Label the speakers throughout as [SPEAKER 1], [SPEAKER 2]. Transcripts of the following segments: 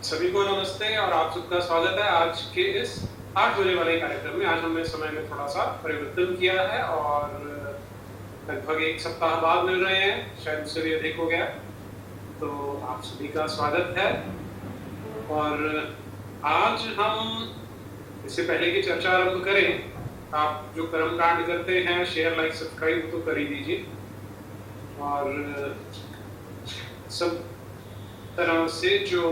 [SPEAKER 1] सभी को नमस्ते और आप सबका स्वागत है आज के इस 8 बजे वाले कार्यक्रम में। आज हमने समय में थोड़ा सा परिवर्तन किया है और लगभग एक सप्ताह बाद मिल रहे हैं, शायद उससे भी अधिक हो गया। तो आप सभी का स्वागत है। और आज हम इससे पहले की चर्चा आरंभ करें, आप जो कर्मकांड करते हैं शेयर लाइक सब्सक्राइब तो कर ही दीजिए। और सब तरह से जो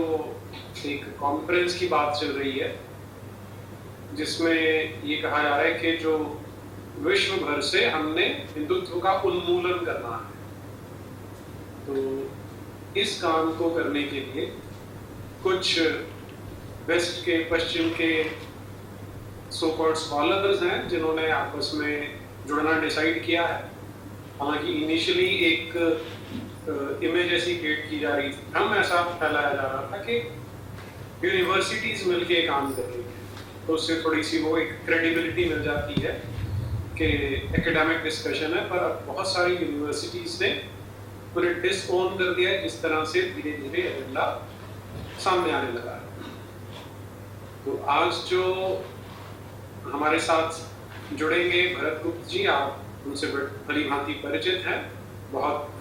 [SPEAKER 1] एक कॉन्फ्रेंस की बात चल रही है जिसमें ये कहा जा रहा है कि जो विश्व भर से हमने हिंदुत्व का उन्मूलन करना है, तो इस काम को करने के लिए कुछ वेस्ट के पश्चिम के सो कॉल्ड स्कॉलर्स हैं जिन्होंने आपस में जुड़ना डिसाइड किया है। हालांकि इनिशियली एक इमेज ऐसी क्रिएट की जा रही थी, हम ऐसा फैलाया जा रहा था कि यूनिवर्सिटीज मिलके काम कर रही है, तो उससे थोड़ी सी वो एक क्रेडिबिलिटी मिल जाती है कि एकेडमिक डिस्कशन है। पर अब बहुत सारी यूनिवर्सिटीज ने पूरे डिसओन कर दिया है, इस तरह से धीरे धीरे एजेंडा सामने आने लगा है। तो आज जो हमारे साथ जुड़ेंगे भरत गुप्त जी, आप उनसे भली भांति परिचित हैं, बहुत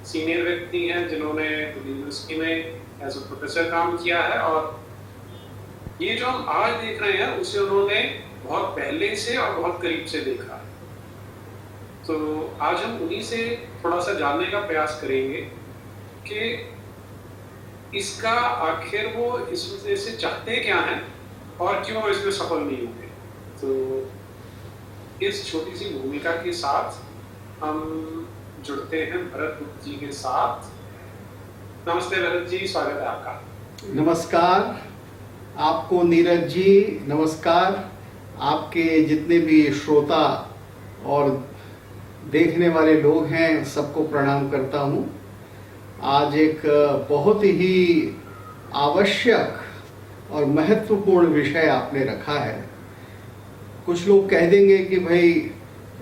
[SPEAKER 1] सीनियर व्यक्ति हैं जिन्होंने यूनिवर्सिटी में एज अ प्रोफेसर काम किया है। और ये जो हम आज देख रहे हैं उसे उन्होंने बहुत पहले से और बहुत करीब से देखा है। तो आज हम उन्हीं से थोड़ा सा जानने का प्रयास करेंगे कि इसका आखिर वो इस वजह से चाहते क्या हैं और क्यों इसमें सफल नहीं होंगे। तो इस छोटी सी भूमिका के साथ हम जुड़ते हैं भरत गुप्त जी के साथ। नमस्ते भरत जी, स्वागत है आपका।
[SPEAKER 2] नमस्कार आपको नीरज जी, नमस्कार आपके जितने भी श्रोता और देखने वाले लोग हैं सबको प्रणाम करता हूँ। आज एक बहुत ही आवश्यक और महत्वपूर्ण विषय आपने रखा है। कुछ लोग कह देंगे कि भाई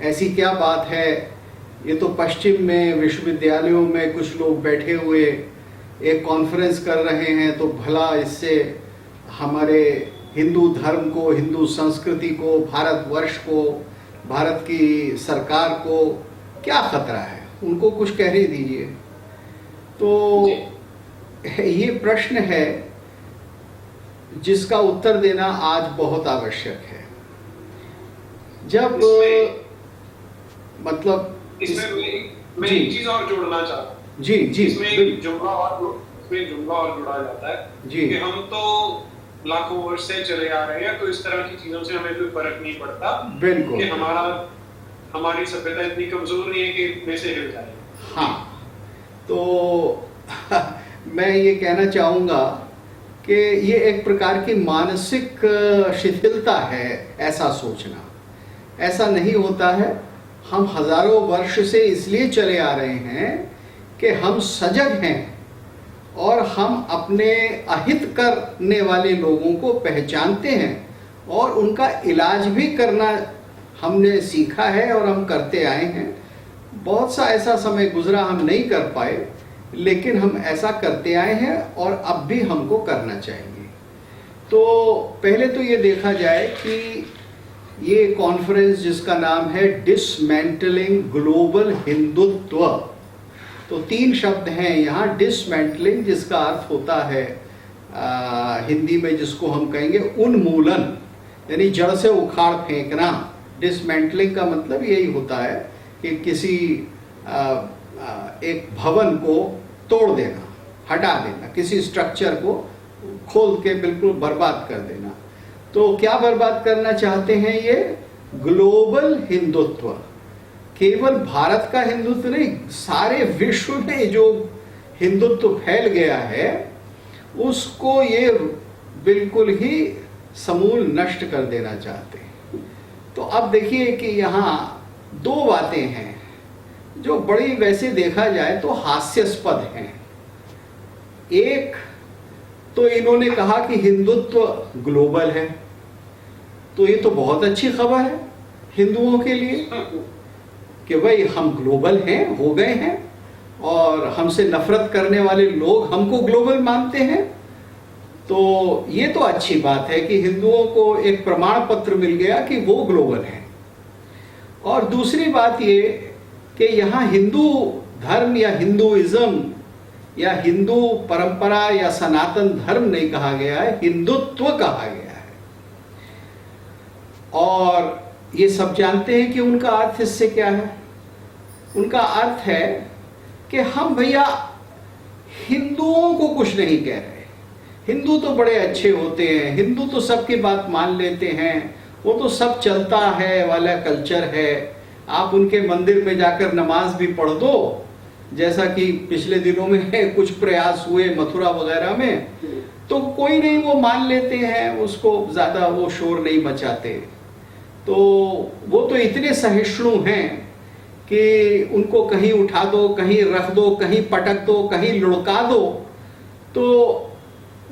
[SPEAKER 2] ऐसी क्या बात है, ये तो पश्चिम में विश्वविद्यालयों में कुछ लोग बैठे हुए एक कॉन्फ्रेंस कर रहे हैं, तो भला इससे हमारे हिंदू धर्म को, हिंदू संस्कृति को, भारतवर्ष को, भारत की सरकार को क्या खतरा है, उनको कुछ कह ही दीजिए। तो ये प्रश्न है जिसका उत्तर देना आज बहुत आवश्यक है। जब मतलब
[SPEAKER 1] इसमें मैं एक चीज और जोड़ना चाहता हूँ।
[SPEAKER 2] जी जी,
[SPEAKER 1] इसमें जुमला और जोड़ा जाता है
[SPEAKER 2] जी
[SPEAKER 1] कि हम तो लाखों वर्ष से चले आ रहे हैं, तो इस तरह की चीजों से हमें कोई फर्क नहीं पड़ता।
[SPEAKER 2] बिल्कुल
[SPEAKER 1] कि हमारी सभ्यता इतनी कमजोर नहीं है कि इतने से हिल जाए।
[SPEAKER 2] हाँ, तो मैं ये कहना चाहूँगा कि ये एक प्रकार की मानसिक शिथिलता है ऐसा सोचना। ऐसा नहीं होता है। हम हजारों वर्ष से इसलिए चले आ रहे हैं कि हम सजग हैं और हम अपने अहित करने वाले लोगों को पहचानते हैं और उनका इलाज भी करना हमने सीखा है और हम करते आए हैं। बहुत सा ऐसा समय गुजरा हम नहीं कर पाए, लेकिन हम ऐसा करते आए हैं और अब भी हमको करना चाहिए। तो पहले तो ये देखा जाए कि ये कॉन्फ्रेंस जिसका नाम है डिसमेंटलिंग ग्लोबल हिंदुत्व, तो 3 शब्द हैं यहाँ। डिसमेंटलिंग जिसका अर्थ होता है हिंदी में जिसको हम कहेंगे उन्मूलन, यानी जड़ से उखाड़ फेंकना। डिसमेंटलिंग का मतलब यही होता है कि किसी एक भवन को तोड़ देना, हटा देना, किसी स्ट्रक्चर को खोल के बिल्कुल बर्बाद कर देना। तो क्या बर्बाद करना चाहते हैं ये? ग्लोबल हिंदुत्व। केवल भारत का हिंदुत्व नहीं, सारे विश्व में जो हिंदुत्व फैल गया है उसको ये बिल्कुल ही समूल नष्ट कर देना चाहते हैं। तो अब देखिए कि यहाँ 2 बातें हैं जो बड़ी वैसे देखा जाए तो हास्यास्पद हैं। एक तो इन्होंने कहा कि हिंदुत्व ग्लोबल है, तो ये तो बहुत अच्छी खबर है हिंदुओं के लिए कि भाई हम ग्लोबल हैं, हो गए हैं और हमसे नफरत करने वाले लोग हमको ग्लोबल मानते हैं। तो ये तो अच्छी बात है कि हिंदुओं को एक प्रमाण पत्र मिल गया कि वो ग्लोबल है। और दूसरी बात ये कि यहाँ हिंदू धर्म या हिंदुइज्म या हिंदू परंपरा या सनातन धर्म नहीं कहा गया है, हिंदुत्व कहा गया है। और ये सब जानते हैं कि उनका अर्थ इससे क्या है। उनका अर्थ है कि हम भैया हिंदुओं को कुछ नहीं कह रहे, हिंदू तो बड़े अच्छे होते हैं, हिंदू तो सबकी बात मान लेते हैं, वो तो सब चलता है वाला कल्चर है। आप उनके मंदिर में जाकर नमाज भी पढ़ दो, जैसा कि पिछले दिनों में कुछ प्रयास हुए मथुरा वगैरह में, तो कोई नहीं, वो मान लेते हैं, उसको ज्यादा वो शोर नहीं मचाते। तो वो तो इतने सहिष्णु हैं कि उनको कहीं उठा दो, कहीं रख दो, कहीं पटक दो, कहीं लुढ़का दो, तो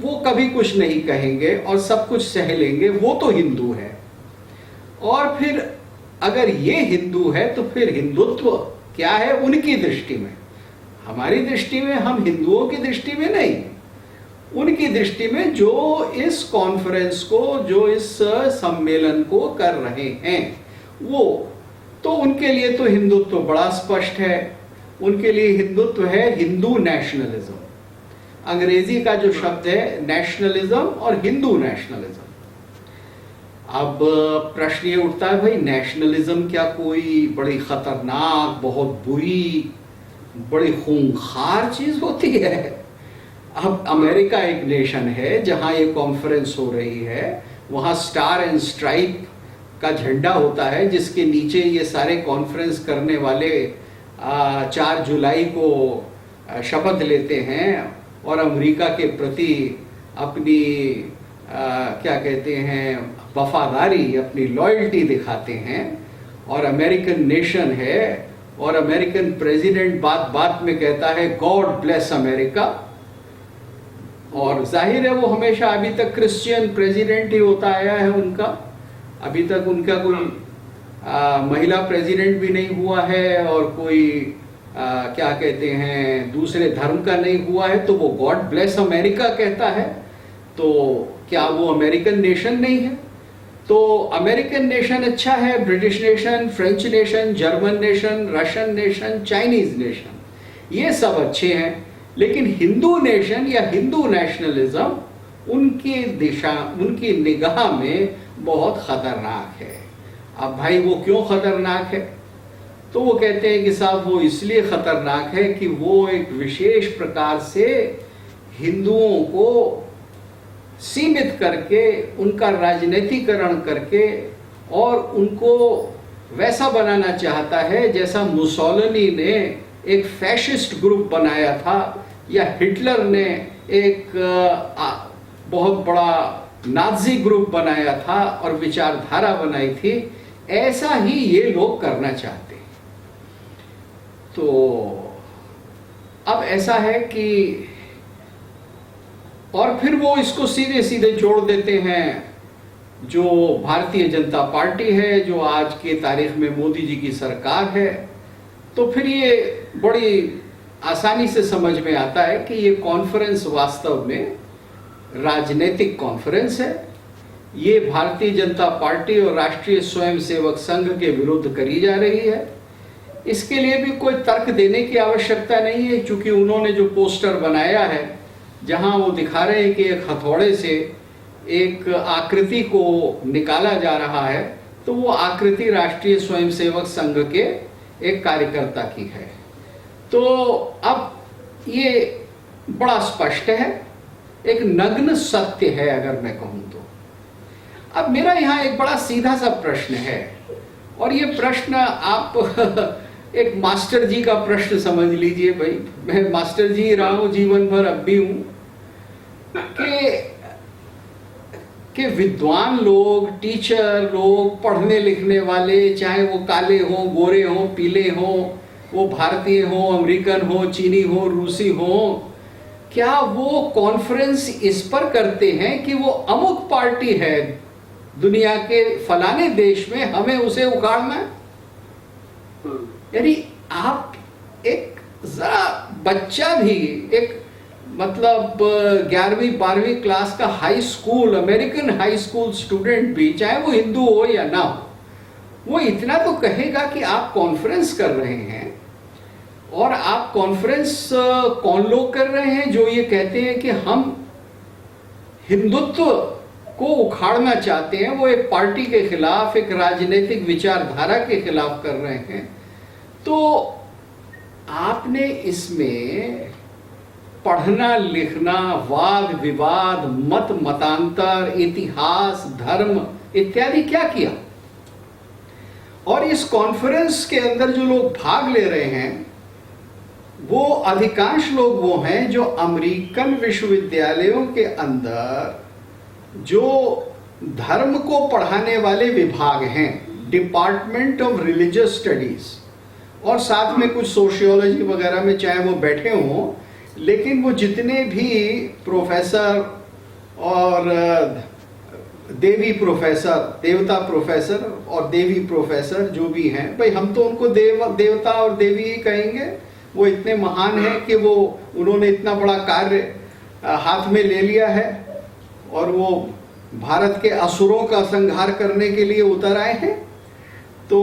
[SPEAKER 2] वो कभी कुछ नहीं कहेंगे और सब कुछ सह लेंगे। वो तो हिंदू है। और फिर अगर ये हिंदू है तो फिर हिंदुत्व क्या है उनकी दृष्टि में। हमारी दृष्टि में, हम हिंदुओं की दृष्टि में नहीं, उनकी दृष्टि में जो इस कॉन्फ्रेंस को, जो इस सम्मेलन को कर रहे हैं, वो तो उनके लिए तो हिंदुत्व बड़ा स्पष्ट है। उनके लिए हिंदुत्व है हिंदू नेशनलिज्म। अंग्रेजी का जो शब्द है नेशनलिज्म और हिंदू नेशनलिज्म। अब प्रश्न ये उठता है, भाई नेशनलिज्म क्या कोई बड़ी खतरनाक, बहुत बुरी, बड़ी खूंखार चीज होती है? अब अमेरिका एक नेशन है जहां ये कॉन्फ्रेंस हो रही है, वहां स्टार एंड स्ट्राइप का झंडा होता है, जिसके नीचे ये सारे कॉन्फ्रेंस करने वाले 4 जुलाई को शपथ लेते हैं और अमेरिका के प्रति अपनी क्या कहते हैं, वफादारी, अपनी लॉयल्टी दिखाते हैं। और अमेरिकन नेशन है, और अमेरिकन प्रेसिडेंट बात बात में कहता है गॉड ब्लेस अमेरिका। और जाहिर है वो हमेशा अभी तक क्रिश्चियन प्रेसिडेंट ही होता आया है उनका। अभी तक उनका कोई महिला प्रेसिडेंट भी नहीं हुआ है, और कोई क्या कहते हैं दूसरे धर्म का नहीं हुआ है, तो वो गॉड ब्लेस अमेरिका कहता है। तो क्या वो अमेरिकन नेशन नहीं है? तो अमेरिकन नेशन अच्छा है, British nation, French nation, German nation, Russian nation, Chinese nation, ये सब अच्छे हैं। लेकिन हिंदू नेशन या हिंदू नेशनलिज्म उनकी दिशा, उनकी निगाह में बहुत खतरनाक है। अब भाई वो क्यों खतरनाक है? तो वो कहते हैं कि साहब वो इसलिए खतरनाक है कि वो एक विशेष प्रकार से हिंदुओं को सीमित करके, उनका राजनीतिकरण करके, और उनको वैसा बनाना चाहता है जैसा मुसोलिनी ने एक फैशिस्ट ग्रुप बनाया था, या हिटलर ने एक बहुत बड़ा नाजी ग्रुप बनाया था और विचारधारा बनाई थी। ऐसा ही ये लोग करना चाहते हैं। तो अब ऐसा है कि, और फिर वो इसको सीधे सीधे जोड़ देते हैं जो भारतीय जनता पार्टी है, जो आज के तारीख में मोदी जी की सरकार है। तो फिर ये बड़ी आसानी से समझ में आता है कि ये कॉन्फ्रेंस वास्तव में राजनीतिक कॉन्फ्रेंस है। ये भारतीय जनता पार्टी और राष्ट्रीय स्वयंसेवक संघ के विरुद्ध करी जा रही है। इसके लिए भी कोई तर्क देने की आवश्यकता नहीं है, क्योंकि उन्होंने जो पोस्टर बनाया है जहां वो दिखा रहे हैं कि एक हथौड़े से एक आकृति को निकाला जा रहा है, तो वो आकृति राष्ट्रीय स्वयंसेवक संघ के एक कार्यकर्ता की है। तो अब ये बड़ा स्पष्ट है, एक नग्न सत्य है अगर मैं कहूं तो। अब मेरा यहाँ एक बड़ा सीधा सा प्रश्न है, और ये प्रश्न आप एक मास्टर जी का प्रश्न समझ लीजिए। भाई मैं मास्टर जी रहा हूं जीवन भर, अब भी हूं, कि विद्वान लोग, टीचर लोग, पढ़ने लिखने वाले, चाहे वो काले हो, गोरे हो, पीले हो, वो भारतीय हो, अमेरिकन हो, चीनी हो, रूसी हो, क्या वो कॉन्फ्रेंस इस पर करते हैं कि वो अमुक पार्टी है दुनिया के फलाने देश में, हमें उसे उखाड़ना है? यानी आप एक जरा बच्चा भी, एक मतलब 11वीं 12वीं क्लास का high school, American high school student भी, चाहे वो हिंदू हो या ना हो, वो इतना तो कहेगा कि आप कॉन्फ्रेंस कर रहे हैं, और आप कॉन्फ्रेंस कौन लोग कर रहे हैं जो ये कहते हैं कि हम हिंदुत्व को उखाड़ना चाहते हैं, वो एक पार्टी के खिलाफ, एक राजनीतिक विचारधारा के खिलाफ कर रहे हैं। तो आपने इसमें पढ़ना लिखना, वाद विवाद, मत मतांतर, इतिहास, धर्म इत्यादि क्या किया? और इस कॉन्फ्रेंस के अंदर जो लोग भाग ले रहे हैं वो अधिकांश लोग वो हैं जो अमेरिकन विश्वविद्यालयों के अंदर जो धर्म को पढ़ाने वाले विभाग हैं, डिपार्टमेंट ऑफ रिलीजियस स्टडीज, और साथ में कुछ सोशियोलॉजी वगैरह में चाहे वो बैठे हों, लेकिन वो जितने भी प्रोफेसर और देवी प्रोफेसर, देवता प्रोफेसर और देवी प्रोफेसर जो भी हैं, भाई हम तो उनको देवता और देवी ही कहेंगे। वो इतने महान हैं कि वो उन्होंने इतना बड़ा कार्य हाथ में ले लिया है और वो भारत के असुरों का संहार करने के लिए उतर आए हैं। तो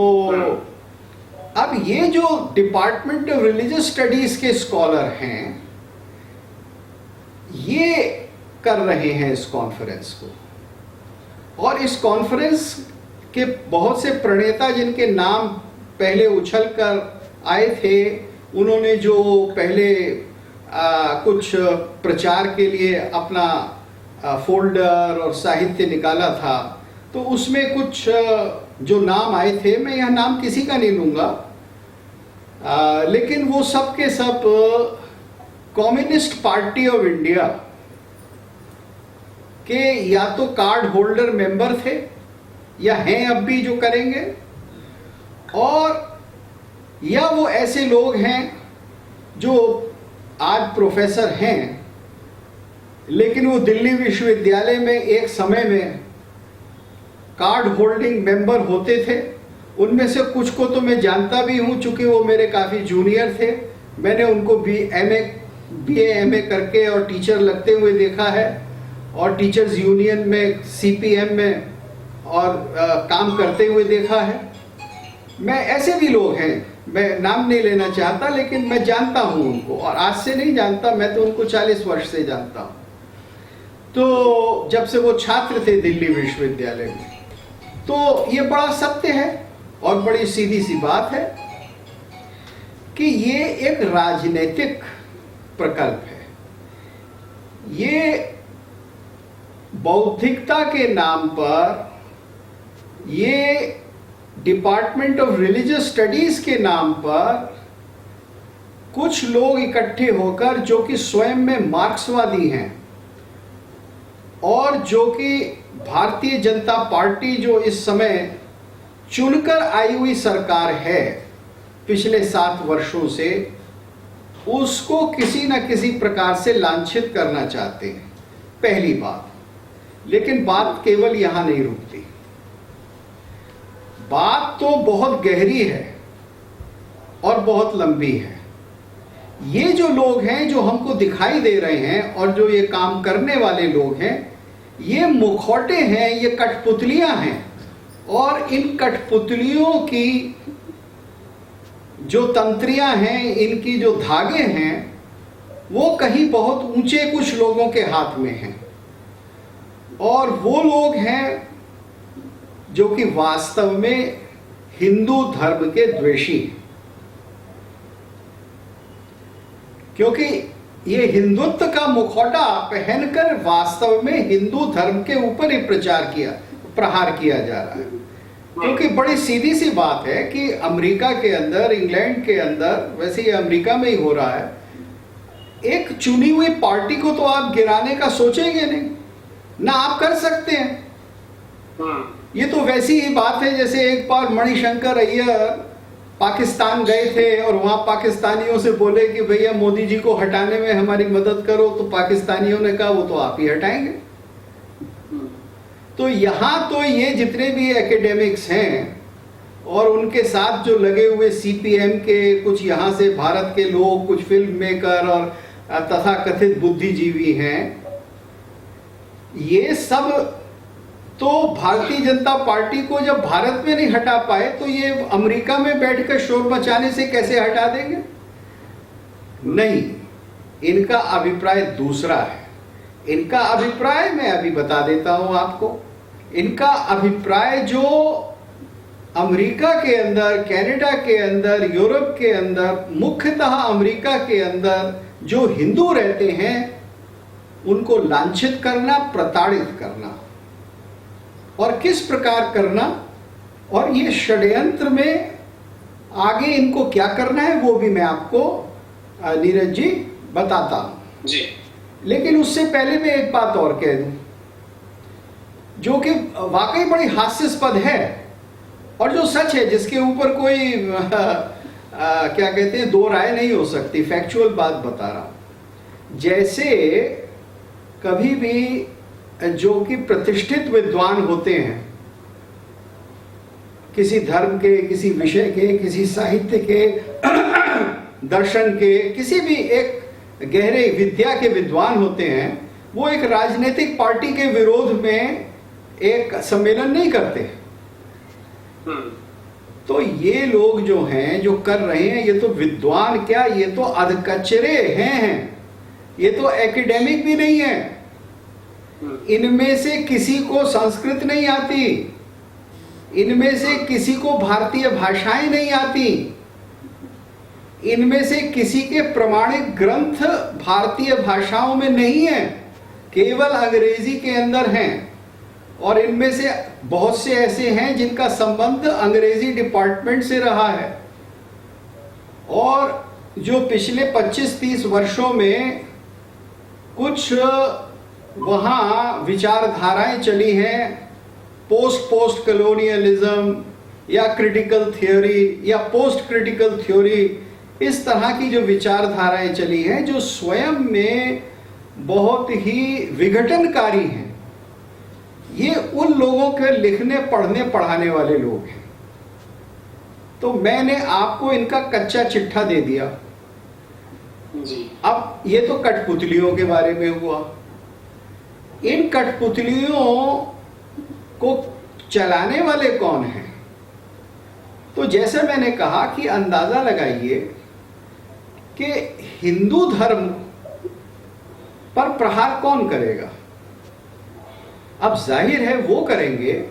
[SPEAKER 2] अब ये जो डिपार्टमेंट ऑफ रिलीजियस स्टडीज के स्कॉलर हैं, ये कर रहे हैं इस कॉन्फ्रेंस को, और इस कॉन्फ्रेंस के बहुत से प्रणेता जिनके नाम पहले उछल कर आए थे, उन्होंने जो पहले कुछ प्रचार के लिए अपना फोल्डर और साहित्य निकाला था, तो उसमें कुछ जो नाम आए थे, मैं यह नाम किसी का नहीं लूँगा, लेकिन वो सब के सब कम्युनिस्ट पार्टी ऑफ इंडिया के या तो कार्ड होल्डर मेंबर थे या हैं अब भी जो करेंगे, और या वो ऐसे लोग हैं जो आज प्रोफेसर हैं लेकिन वो दिल्ली विश्वविद्यालय में एक समय में कार्ड होल्डिंग मेंबर होते थे। उनमें से कुछ को तो मैं जानता भी हूं, चूंकि वो मेरे काफ़ी जूनियर थे। मैंने उनको BA MA करके और टीचर लगते हुए देखा है, और टीचर्स यूनियन में, CPM में और काम करते हुए देखा है। मैं ऐसे भी लोग हैं, मैं नाम नहीं लेना चाहता, लेकिन मैं जानता हूं उनको, और आज से नहीं जानता, मैं तो उनको 40 वर्ष से जानता हूं। तो जब से वो छात्र थे दिल्ली विश्वविद्यालय में, तो ये बड़ा सत्य है और बड़ी सीधी सी बात है कि ये एक राजनीतिक प्रकल्प है। ये बौद्धिकता के नाम पर, ये डिपार्टमेंट ऑफ रिलीजियस स्टडीज के नाम पर कुछ लोग इकट्ठे होकर, जो कि स्वयं में मार्क्सवादी हैं और जो कि भारतीय जनता पार्टी जो इस समय चुनकर आई हुई सरकार है पिछले 7 वर्षों से, उसको किसी न किसी प्रकार से लांछित करना चाहते हैं, पहली बात। लेकिन बात केवल यहां नहीं रुकती, बात तो बहुत गहरी है और बहुत लंबी है। ये जो लोग हैं जो हमको दिखाई दे रहे हैं और जो ये काम करने वाले लोग हैं, ये मुखौटे हैं, ये कठपुतलियां हैं, और इन कठपुतलियों की जो तंत्रियां हैं, इनकी जो धागे हैं, वो कहीं बहुत ऊंचे कुछ लोगों के हाथ में हैं, और वो लोग हैं जो कि वास्तव में हिंदू धर्म के द्वेषी हैं। क्योंकि ये हिंदुत्व का मुखौटा पहनकर वास्तव में हिंदू धर्म के ऊपर ही प्रहार किया जा रहा है। क्योंकि बड़ी सीधी सी बात है कि अमेरिका के अंदर, इंग्लैंड के अंदर, वैसे ये अमेरिका में ही हो रहा है, एक चुनी हुई पार्टी को तो आप गिराने का सोचेंगे नहीं ना, आप कर सकते हैं। ये तो वैसी ही बात है जैसे एक बार मणिशंकर अय्यर पाकिस्तान गए थे और वहां पाकिस्तानियों से बोले कि भैया मोदी जी को हटाने में हमारी मदद करो, तो पाकिस्तानियों ने कहा वो तो आप ही हटाएंगे। तो यहाँ तो ये जितने भी एकेडमिक्स हैं और उनके साथ जो लगे हुए CPM के कुछ यहाँ से भारत के लोग, कुछ फिल्म मेकर और तथाकथित बुद्धिजीवी हैं, ये सब तो भारतीय जनता पार्टी को जब भारत में नहीं हटा पाए तो ये अमेरिका में बैठकर शोर मचाने से कैसे हटा देंगे? नहीं, इनका अभिप्राय दूसरा है। इनका अभिप्राय मैं अभी बता देता हूं आपको। इनका अभिप्राय जो अमेरिका के अंदर, कनाडा के अंदर, यूरोप के अंदर, मुख्यतः अमेरिका के अंदर जो हिंदू रहते हैं उनको लांछित करना, प्रताड़ित करना, और किस प्रकार करना, और ये षड्यंत्र में आगे इनको क्या करना है वो भी मैं आपको नीरज जी बताता हूं जी। लेकिन उससे पहले मैं एक बात और कह दूं जो कि वाकई बड़ी हास्यास्पद है और जो सच है, जिसके ऊपर कोई क्या कहते हैं, दो राय नहीं हो सकती, फैक्चुअल बात बता रहा हूं। जैसे कभी भी जो कि प्रतिष्ठित विद्वान होते हैं, किसी धर्म के, किसी विषय के, किसी साहित्य के, दर्शन के, किसी भी एक गहरे विद्या के विद्वान होते हैं, वो एक राजनीतिक पार्टी के विरोध में एक सम्मेलन नहीं करते। तो ये लोग जो हैं, जो कर रहे हैं, ये तो विद्वान क्या, ये तो अधकचरे हैं, ये तो एकेडमिक भी नहीं है। इनमें से किसी को संस्कृत नहीं आती, इनमें से किसी को भारतीय भाषाएं नहीं आती, इनमें से किसी के प्रमाणिक ग्रंथ भारतीय भाषाओं में नहीं है, केवल अंग्रेजी के अंदर हैं। और इनमें से बहुत से ऐसे हैं जिनका संबंध अंग्रेजी डिपार्टमेंट से रहा है, और जो पिछले 25-30 वर्षों में कुछ वहाँ विचारधाराएं चली हैं, पोस्ट कॉलोनियलिज्म या क्रिटिकल थ्योरी या पोस्ट क्रिटिकल थ्योरी, इस तरह की जो विचारधाराएं चली हैं जो स्वयं में बहुत ही विघटनकारी हैं। ये उन लोगों के लिखने, पढ़ने, पढ़ाने वाले लोग हैं। तो मैंने आपको इनका कच्चा चिट्ठा दे दिया जी। अब ये तो कठपुतलियों के बारे में हुआ। इन कठपुतलियों को चलाने वाले कौन हैं? तो जैसे मैंने कहा कि अंदाजा लगाइए कि हिंदू धर्म पर प्रहार कौन करेगा? अब जाहिर है वो करेंगे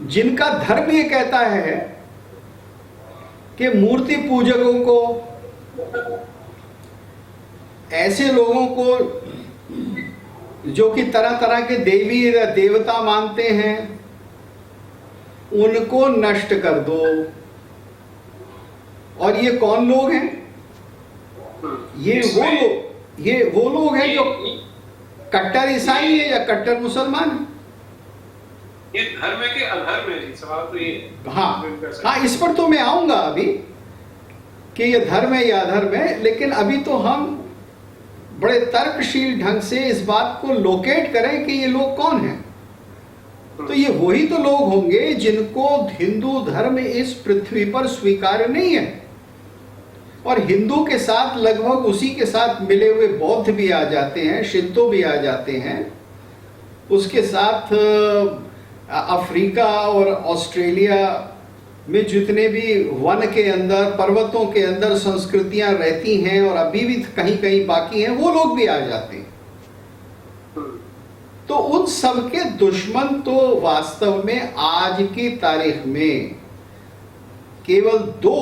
[SPEAKER 2] जिनका धर्म ये कहता है कि मूर्ति पूजकों को, ऐसे लोगों को जो कि तरह तरह के देवी या देवता मानते हैं, उनको नष्ट कर दो। और ये कौन लोग हैं? ये वो लोग हैं जो कट्टर ईसाई है या कट्टर मुसलमान है।
[SPEAKER 1] ये धर्म है कि अधर्म है जी, सवाल तो ये।
[SPEAKER 2] हाँ, इस पर तो मैं आऊंगा अभी कि ये धर्म है या अधर्म है, लेकिन अभी तो हम बड़े तर्कशील ढंग से इस बात को लोकेट करें कि ये लोग कौन हैं। तो ये वही तो लोग होंगे जिनको हिंदू धर्म इस पृथ्वी पर स्वीकार्य नहीं है, और हिंदू के साथ लगभग उसी के साथ मिले हुए बौद्ध भी आ जाते हैं, शिंतो भी आ जाते हैं, उसके साथ अफ्रीका और ऑस्ट्रेलिया में जितने भी वन के अंदर, पर्वतों के अंदर संस्कृतियां रहती हैं और अभी भी कहीं कहीं बाकी हैं, वो लोग भी आ जाते हैं। तो उन सब के दुश्मन तो वास्तव में आज की तारीख में केवल दो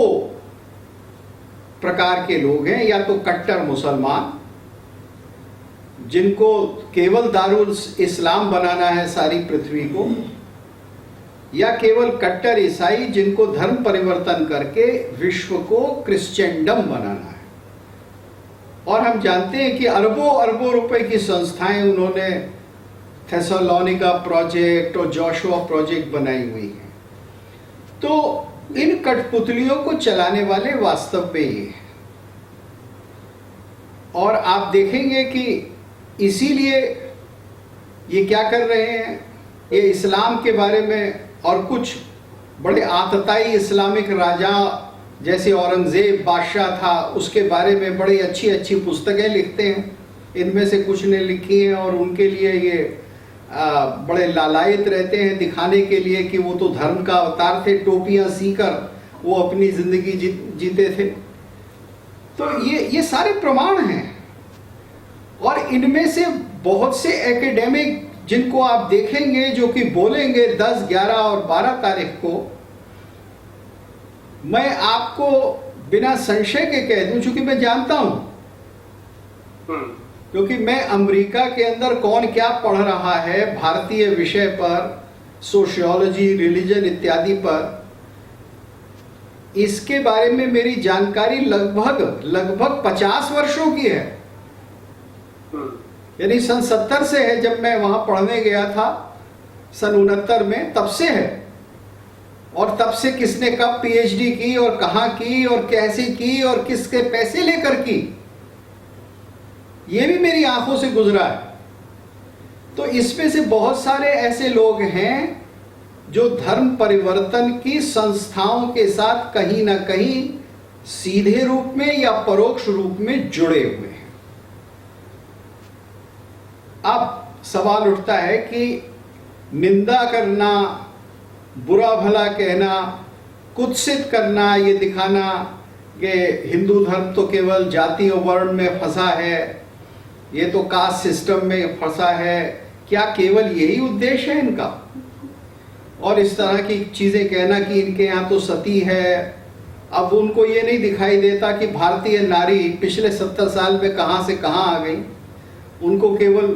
[SPEAKER 2] प्रकार के लोग हैं। या तो कट्टर मुसलमान, जिनको केवल दारुल इस्लाम बनाना है सारी पृथ्वी को, या केवल कट्टर ईसाई जिनको धर्म परिवर्तन करके विश्व को क्रिश्चियनडम बनाना है। और हम जानते हैं कि अरबों अरबों रुपए की संस्थाएं उन्होंने थेसलोनिका प्रोजेक्ट और जोशुआ प्रोजेक्ट बनाई हुई हैं। तो इन कठपुतलियों को चलाने वाले वास्तव में ये हैं। और आप देखेंगे कि इसीलिए ये क्या कर रहे हैं, ये इस्लाम के बारे में और कुछ बड़े आतताई इस्लामिक राजा जैसे औरंगजेब बादशाह था, उसके बारे में बड़ी अच्छी अच्छी पुस्तकें लिखते हैं। इनमें से कुछ ने लिखी हैं और उनके लिए ये बड़े लालायित रहते हैं दिखाने के लिए कि वो तो धर्म का अवतार थे, टोपियां सीकर वो अपनी जिंदगी जीते थे। तो ये सारे प्रमाण हैं और इनमें से बहुत से एकेडमिक जिनको आप देखेंगे जो कि बोलेंगे 10, 11 और 12 तारीख को, मैं आपको बिना संशय के कह दूं, चूंकि मैं जानता हूं, क्योंकि मैं अमेरिका के अंदर कौन क्या पढ़ रहा है भारतीय विषय पर, सोशियोलॉजी, रिलीजन इत्यादि पर, इसके बारे में मेरी जानकारी लगभग 50 वर्षों की है। यानी सन 70 से है, जब मैं वहां पढ़ने गया था सन 69 में, तब से है। और तब से किसने कब पीएचडी की और कहां की और कैसे की और किसके पैसे लेकर की, ये भी मेरी आंखों से गुजरा है। तो इसमें से बहुत सारे ऐसे लोग हैं जो धर्म परिवर्तन की संस्थाओं के साथ कहीं ना कहीं सीधे रूप में या परोक्ष रूप में जुड़े हुए हैं। अब सवाल उठता है कि निंदा करना, बुरा भला कहना, कुत्सित करना, ये दिखाना कि हिंदू धर्म तो केवल जाति और वर्ण में फंसा है, ये तो कास्ट सिस्टम में फंसा है, क्या केवल यही उद्देश्य है इनका? और इस तरह की चीजें कहना कि इनके यहाँ तो सती है। अब उनको ये नहीं दिखाई देता कि भारतीय नारी पिछले 70 साल में कहाँ से कहाँ आ गई। उनको केवल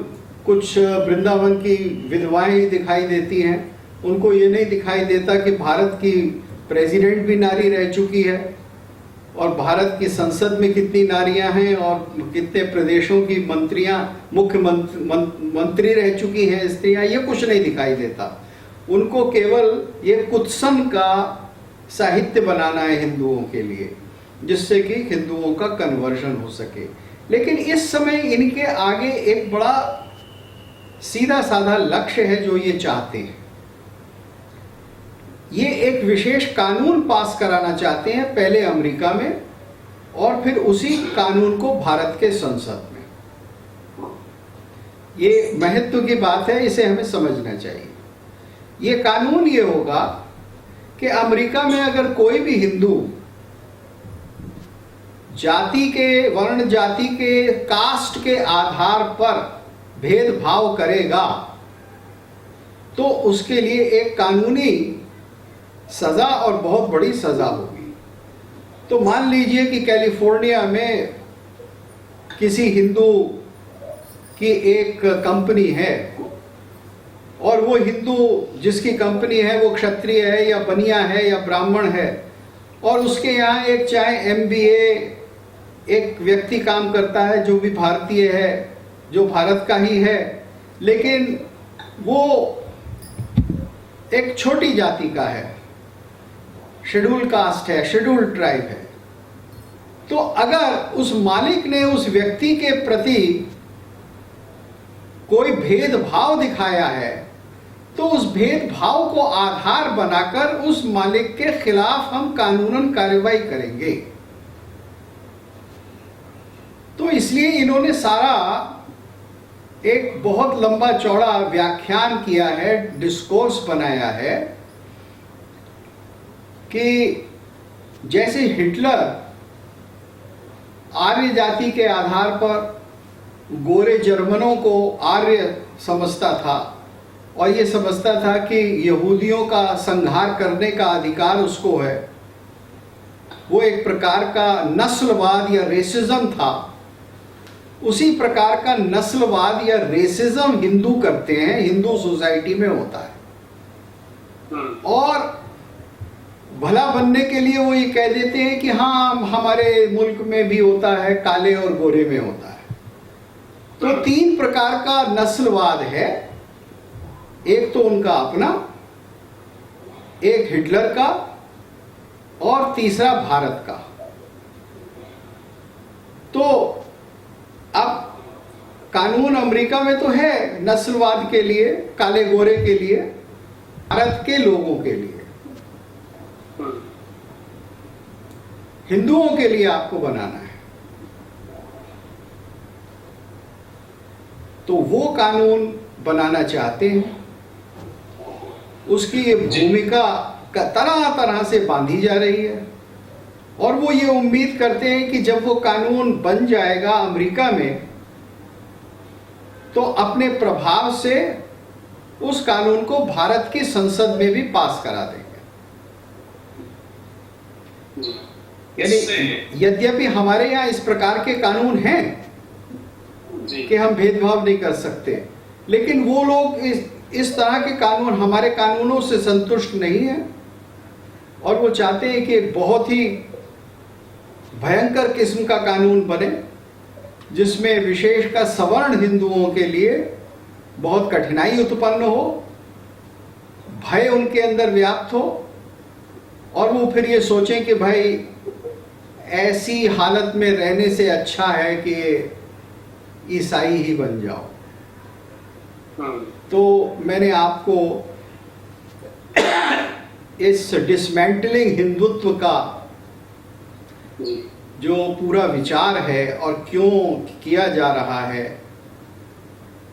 [SPEAKER 2] कुछ वृंदावन की विधवाएं ही दिखाई देती हैं। उनको ये नहीं दिखाई देता कि भारत की प्रेसिडेंट भी नारी रह चुकी है और भारत की संसद में कितनी नारियां हैं और कितने प्रदेशों की मंत्री रह चुकी हैं स्त्रियां। ये कुछ नहीं दिखाई देता। उनको केवल ये कुत्सन का साहित्य बनाना है हिंदुओं के लिए, जिससे कि हिंदुओं का कन्वर्जन हो सके। लेकिन इस समय इनके आगे एक बड़ा सीधा साधा लक्ष्य है जो ये चाहते हैं। ये एक विशेष कानून पास कराना चाहते हैं, पहले अमेरिका में और फिर उसी कानून को भारत के संसद में। ये महत्व की बात है, इसे हमें समझना चाहिए। ये कानून ये होगा कि अमेरिका में अगर कोई भी हिंदू जाति के, वर्ण जाति के, कास्ट के आधार पर भेदभाव करेगा तो उसके लिए एक कानूनी सजा और बहुत बड़ी सजा होगी। तो मान लीजिए कि कैलिफोर्निया में किसी हिंदू की एक कंपनी है और वो हिंदू जिसकी कंपनी है वो क्षत्रिय है या बनिया है या ब्राह्मण है, और उसके यहाँ एक चाहे एमबीए एक व्यक्ति काम करता है जो भी भारतीय है, जो भारत का ही है, लेकिन वो एक छोटी जाति का है, शेड्यूल कास्ट है, शेड्यूल ट्राइब है। तो अगर उस मालिक ने उस व्यक्ति के प्रति कोई भेदभाव दिखाया है तो उस भेदभाव को आधार बनाकर उस मालिक के खिलाफ हम कानूनन कार्रवाई करेंगे। तो इसलिए इन्होंने सारा एक बहुत लंबा चौड़ा व्याख्यान किया है, डिस्कोर्स बनाया है कि जैसे हिटलर आर्य जाति के आधार पर गोरे जर्मनों को आर्य समझता था और ये समझता था कि यहूदियों का संहार करने का अधिकार उसको है, वो एक प्रकार का नस्लवाद या रेसिज्म था। उसी प्रकार का नस्लवाद या रेसिज्म हिंदू करते हैं, हिंदू सोसाइटी में होता है। और भला बनने के लिए वो ये कह देते हैं कि हाँ हमारे मुल्क में भी होता है, काले और गोरे में होता है। तो 3 प्रकार का नस्लवाद है, एक तो उनका अपना, एक हिटलर का और तीसरा भारत का। तो अब कानून अमेरिका में तो है नस्लवाद के लिए, काले गोरे के लिए, भारत के लोगों के लिए। हिंदुओं के लिए आपको बनाना है, तो वो कानून बनाना चाहते हैं। उसकी ये भूमिका तरह तरह से बांधी जा रही है और वो ये उम्मीद करते हैं कि जब वो कानून बन जाएगा अमेरिका में, तो अपने प्रभाव से उस कानून को भारत की संसद में भी पास करा देंगे। यानी यद्यपि हमारे यहाँ इस प्रकार के कानून हैं कि हम भेदभाव नहीं कर सकते, लेकिन वो लोग इस तरह के कानून, हमारे कानूनों से संतुष्ट नहीं है और वो चाहते हैं कि एक बहुत ही भयंकर किस्म का कानून बने जिसमें विशेषकर सवर्ण हिंदुओं के लिए बहुत कठिनाई उत्पन्न हो, भय उनके अंदर व्याप्त हो और वो फिर ये सोचें कि भाई ऐसी हालत में रहने से अच्छा है कि ईसाई ही बन जाओ। तो मैंने आपको इस डिसमेंटलिंग हिंदुत्व का जो पूरा विचार है और क्यों किया जा रहा है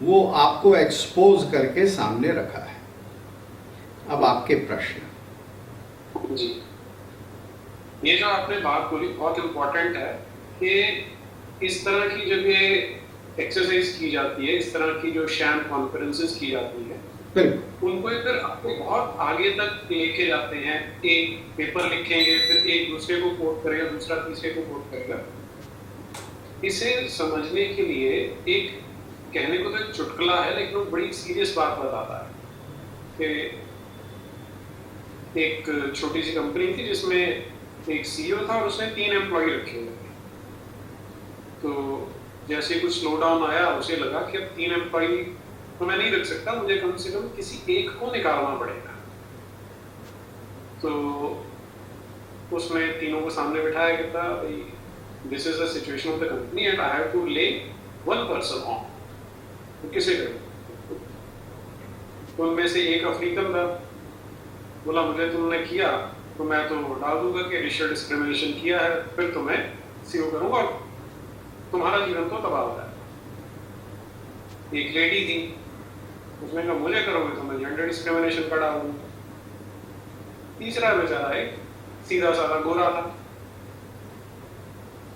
[SPEAKER 2] वो आपको एक्सपोज करके सामने रखा है। अब आपके प्रश्न।
[SPEAKER 1] जी, ये जो आपने बात बोली बहुत इम्पोर्टेंट है कि इस तरह की जब ये एक्सरसाइज की जाती है, इस तरह की जो शैम कॉन्फ्रेंसेस की जाती है, उनको फिर आपको बहुत आगे तक लेके जाते हैं। एक पेपर लिखेंगे, फिर एक दूसरे को कोट करेगा, दूसरा तीसरे को कोट करेगा। इसे समझने के लिए एक कहने को तो एक चुटकुला है, लेकिन वो बड़ी सीरियस बात बताता है कि एक छोटी सी कंपनी थी जिसमें एक सीईओ था और उसने 3 एम्प्लॉय रखे हुए थे। तो जैसे कुछ स्लो डाउन आया, उसे लगा कि अब 3 एम्प्लॉय तो मैं नहीं रख सकता, मुझे कम से कम किसी एक को निकालना पड़ेगा। तो उसने तीनों को सामने बिठाया, कहता भाई this is the situation of the company and I have to lay 1 person on. तो किसे करें? तो उनमें से एक अफ्रीकन था, बोला मुझे तुमने किया तो मैं तो डाल दूंगा कि रेशियल डिस्क्रिमिनेशन किया है, फिर तुम्हें सीओ करूंगा और तुम्हारा जीवन तो तबाह हो जाए। एक लेडी थी, उसने कहा मुझे करोगे तो मैं जेंडर डिस्क्रिमिनेशन का डालूंगा। तीसरा बेचारा एक सीधा साधा गोरा था,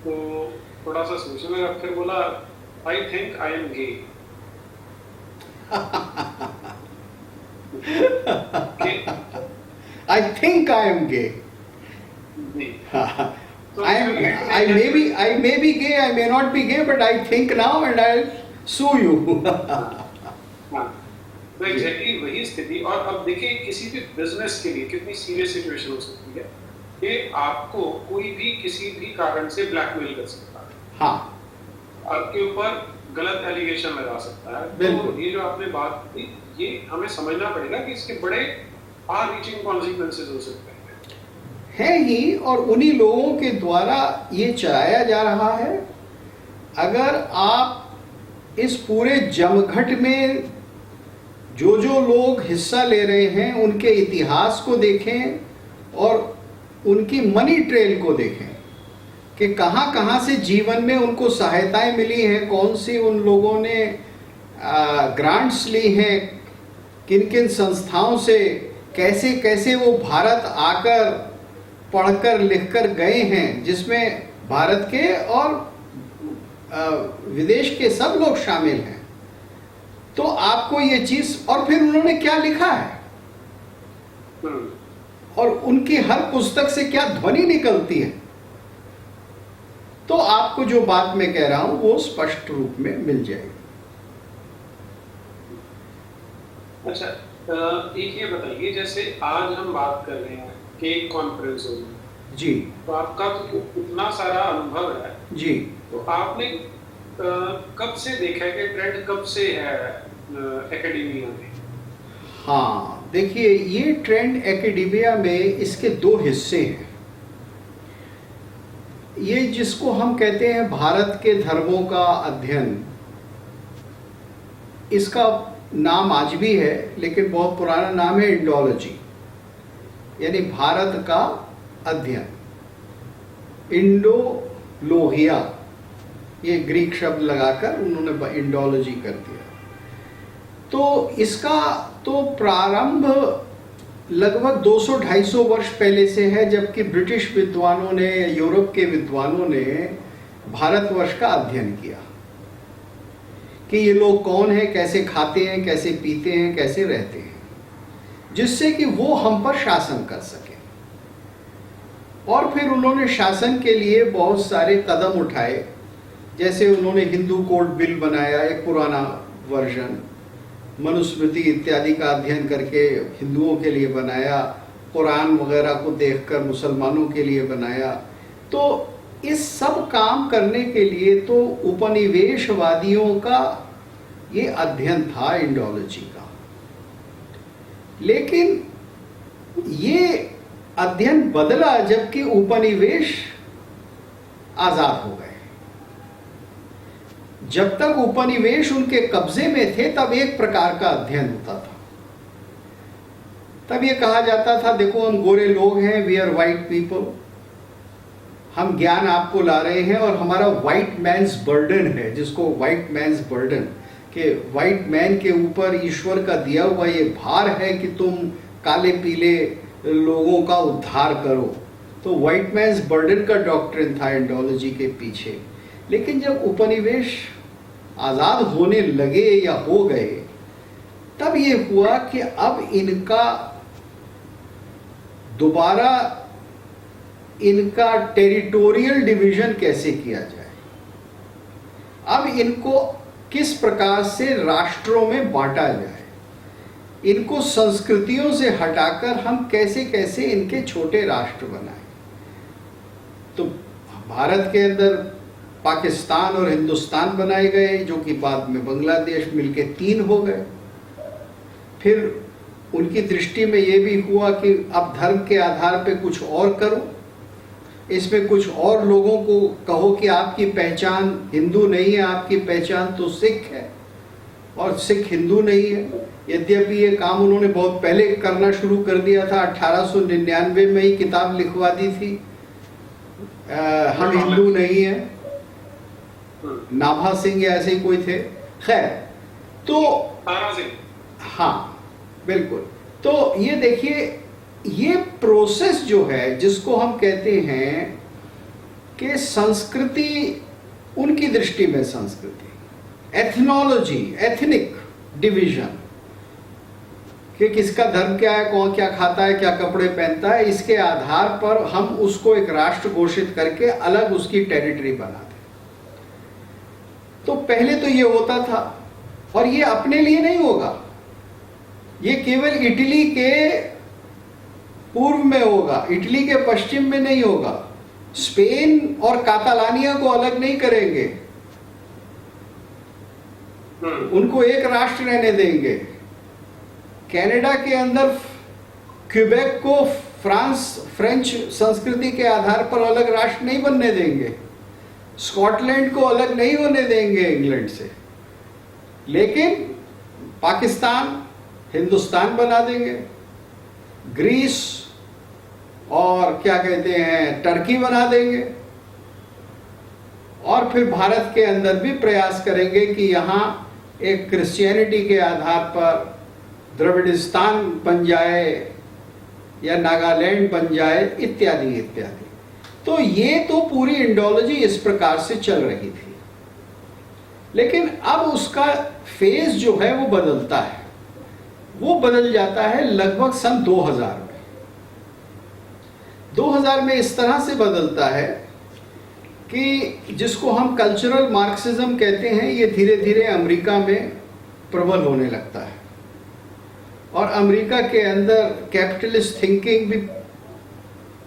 [SPEAKER 1] तो थोड़ा सा सोचने लगा, फिर बोला I think I am gay.
[SPEAKER 2] I think I am gay. I may be gay, I may not be gay, but I think now and I'll sue you.
[SPEAKER 1] तो एग्जैक्टली वही स्थिति। और अब देखिए किसी भी बिजनेस के लिए कितनी सीरियस सिचुएशन हो सकती है कि आपको कोई भी किसी भी कारण से ब्लैकमेल कर सकता है।
[SPEAKER 2] हाँ,
[SPEAKER 1] आपके ऊपर गलत एलिगेशन लगा सकता है। तो ये जो आपने बात की, ये हमें समझना पड़ेगा कि इसके बड़े फार रीचिंग कॉन्सिक्वेंसेस हो सकते
[SPEAKER 2] हैं ही, और उन्हीं लोगों के द्वारा ये चलाया जा रहा है। अगर आप इस पूरे जमघट में जो लोग हिस्सा ले रहे हैं उनके इतिहास को देखें और उनकी मनी ट्रेल को देखें कि कहाँ कहाँ से जीवन में उनको सहायताएं मिली हैं, कौन सी उन लोगों ने ग्रांट्स ली हैं, किन किन संस्थाओं से, कैसे कैसे वो भारत आकर पढ़कर लिखकर गए हैं, जिसमें भारत के और विदेश के सब लोग शामिल हैं। तो आपको ये चीज, और फिर उन्होंने क्या लिखा है और उनकी हर पुस्तक से क्या ध्वनि निकलती है, तो आपको जो बात मैं कह रहा हूं वो स्पष्ट रूप में मिल जाएगी।
[SPEAKER 1] अच्छा, एक ये बताइए, जैसे आज हम बात कर रहे हैं कि एक कॉन्फ्रेंस होगी
[SPEAKER 2] जी,
[SPEAKER 1] तो आपका तो इतना सारा अनुभव है
[SPEAKER 2] जी, तो
[SPEAKER 1] आपने कब से देखा है कि ट्रेंड कब से है एकेडमिया में?
[SPEAKER 2] हाँ, देखिए ये ट्रेंड एकेडमिया में इसके 2 हिस्से हैं। ये जिसको हम कहते हैं भारत के धर्मों का अध्ययन, इसका नाम आज भी है लेकिन बहुत पुराना नाम है इंडोलॉजी, यानी भारत का अध्ययन। इंडो लोहिया, ये ग्रीक शब्द लगाकर उन्होंने इंडोलॉजी कर दिया। तो इसका तो प्रारंभ लगभग 200-250 वर्ष पहले से है, जबकि ब्रिटिश विद्वानों ने, यूरोप के विद्वानों ने भारतवर्ष का अध्ययन किया कि ये लोग कौन हैं, कैसे खाते हैं, कैसे पीते हैं, कैसे रहते हैं, जिससे कि वो हम पर शासन कर सके। और फिर उन्होंने शासन के लिए बहुत सारे कदम उठाए, जैसे उन्होंने हिंदू कोड बिल बनाया, एक पुराना वर्जन, मनुस्मृति इत्यादि का अध्ययन करके हिंदुओं के लिए बनाया, कुरान वगैरह को देखकर मुसलमानों के लिए बनाया। तो इस सब काम करने के लिए तो उपनिवेशवादियों का ये अध्ययन था इंडोलॉजी का। लेकिन ये अध्ययन बदला जबकि उपनिवेश आजाद हो गए। जब तक उपनिवेश उनके कब्जे में थे तब एक प्रकार का अध्ययन होता था। तब ये कहा जाता था, देखो हम गोरे लोग हैं, वी आर वाइट पीपल, हम ज्ञान आपको ला रहे हैं और हमारा व्हाइट मैन्स बर्डन है, जिसको व्हाइट मैन्स बर्डन, कि व्हाइट मैन के ऊपर ईश्वर का दिया हुआ ये भार है कि तुम काले पीले लोगों का उद्धार करो। तो व्हाइट मैन्स बर्डन का डॉक्ट्रिन था इंडोलॉजी के पीछे। लेकिन जब उपनिवेश आजाद होने लगे या हो गए, तब ये हुआ कि अब इनका दोबारा इनका टेरिटोरियल डिवीजन कैसे किया जाए, अब इनको किस प्रकार से राष्ट्रों में बांटा जाए, इनको संस्कृतियों से हटाकर हम कैसे कैसे इनके छोटे राष्ट्र बनाएं। तो भारत के अंदर पाकिस्तान और हिंदुस्तान बनाए गए, जो कि बाद में बांग्लादेश मिलके 3 हो गए। फिर उनकी दृष्टि में ये भी हुआ कि अब धर्म के आधार पे कुछ और करो, इसमें कुछ और लोगों को कहो कि आपकी पहचान हिंदू नहीं है, आपकी पहचान तो सिख है, और सिख हिंदू नहीं है। यद्यपि ये काम उन्होंने बहुत पहले करना शुरू कर दिया था, 1899 में ही किताब लिखवा दी थी, हम हिंदू नहीं है, नाभा सिंह या ऐसे ही कोई थे। खैर, तो हाँ बिल्कुल। तो ये देखिए, ये प्रोसेस जो है, जिसको हम कहते हैं कि संस्कृति, उनकी दृष्टि में संस्कृति, एथनोलॉजी, एथनिक डिवीजन, कि किसका धर्म क्या है, कौन क्या खाता है, क्या कपड़े पहनता है, इसके आधार पर हम उसको एक राष्ट्र घोषित करके अलग उसकी टेरिटरी बना दें। तो पहले तो ये होता था, और ये अपने लिए नहीं होगा, ये केवल इटली के पूर्व में होगा, इटली के पश्चिम में नहीं होगा। स्पेन और कातालानिया को अलग नहीं करेंगे, उनको एक राष्ट्र रहने देंगे। कनाडा के अंदर क्यूबेक को फ्रेंच संस्कृति के आधार पर अलग राष्ट्र नहीं बनने देंगे, स्कॉटलैंड को अलग नहीं होने देंगे इंग्लैंड से, लेकिन पाकिस्तान हिंदुस्तान बना देंगे, ग्रीस और क्या कहते हैं टर्की बना देंगे, और फिर भारत के अंदर भी प्रयास करेंगे कि यहाँ एक क्रिश्चियनिटी के आधार पर द्रविडिस्तान बन जाए या नागालैंड बन जाए, इत्यादि इत्यादि। तो ये तो पूरी इंडोलॉजी इस प्रकार से चल रही थी। लेकिन अब उसका फेज जो है वो बदलता है, वो बदल जाता है लगभग सन 2000 में। 2000 में इस तरह से बदलता है कि जिसको हम कल्चरल मार्क्सिज्म कहते हैं, ये धीरे धीरे अमेरिका में प्रबल होने लगता है, और अमेरिका के अंदर कैपिटलिस्ट थिंकिंग भी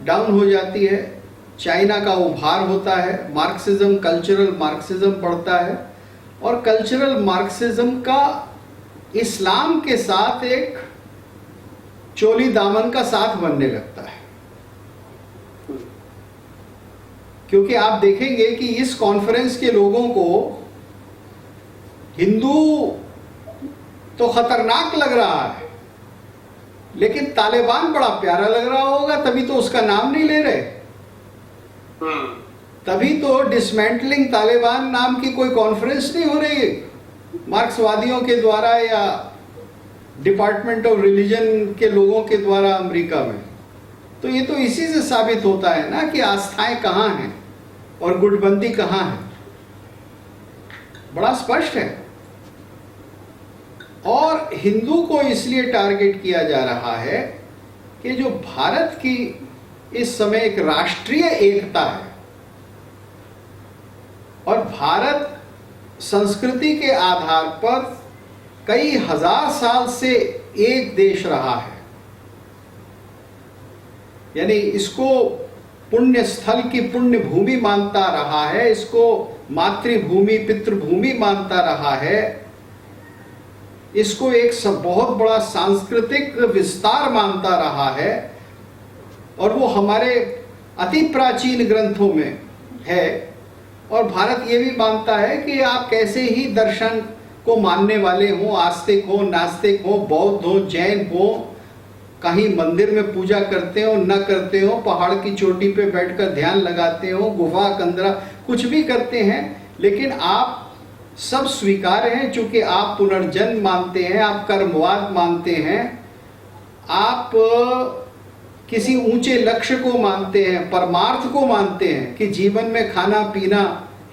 [SPEAKER 2] डाउन हो जाती है, चाइना का उभार होता है, मार्क्सिज्म, कल्चरल मार्क्सिज्म बढ़ता है, और कल्चरल मार्क्सिज्म का इस्लाम के साथ एक चोली दामन का साथ बनने लगता है। क्योंकि आप देखेंगे कि इस कॉन्फ्रेंस के लोगों को हिंदू तो खतरनाक लग रहा है, लेकिन तालिबान बड़ा प्यारा लग रहा होगा, तभी तो उसका नाम नहीं ले रहे। तभी तो डिसमेंटलिंग तालिबान नाम की कोई कॉन्फ्रेंस नहीं हो रही मार्क्सवादियों के द्वारा या डिपार्टमेंट ऑफ रिलीजन के लोगों के द्वारा अमेरिका में। तो ये तो इसी से साबित होता है ना कि आस्थाएं कहाँ हैं और गुटबंदी कहाँ है, बड़ा स्पष्ट है। और हिंदू को इसलिए टारगेट किया जा रहा है कि जो भारत की इस समय एक राष्ट्रीय एकता है और भारत संस्कृति के आधार पर कई हजार साल से एक देश रहा है, यानी इसको पुण्य स्थल की पुण्य भूमि मानता रहा है, इसको मातृभूमि पितृभूमि मानता रहा है, इसको एक बहुत बड़ा सांस्कृतिक विस्तार मानता रहा है। और वो हमारे अति प्राचीन ग्रंथों में है। और भारत ये भी मानता है कि आप कैसे ही दर्शन को मानने वाले हो, आस्तिक हो, नास्तिक हो, बौद्ध हो, जैन हो, कहीं मंदिर में पूजा करते हो न करते हो, पहाड़ की चोटी पे बैठकर ध्यान लगाते हो, गुफा कंदरा कुछ भी करते हैं, लेकिन आप सब स्वीकार्य हैं चूंकि आप पुनर्जन्म मानते हैं, आप कर्मवाद मानते हैं, आप किसी ऊंचे लक्ष्य को मानते हैं, परमार्थ को मानते हैं कि जीवन में खाना पीना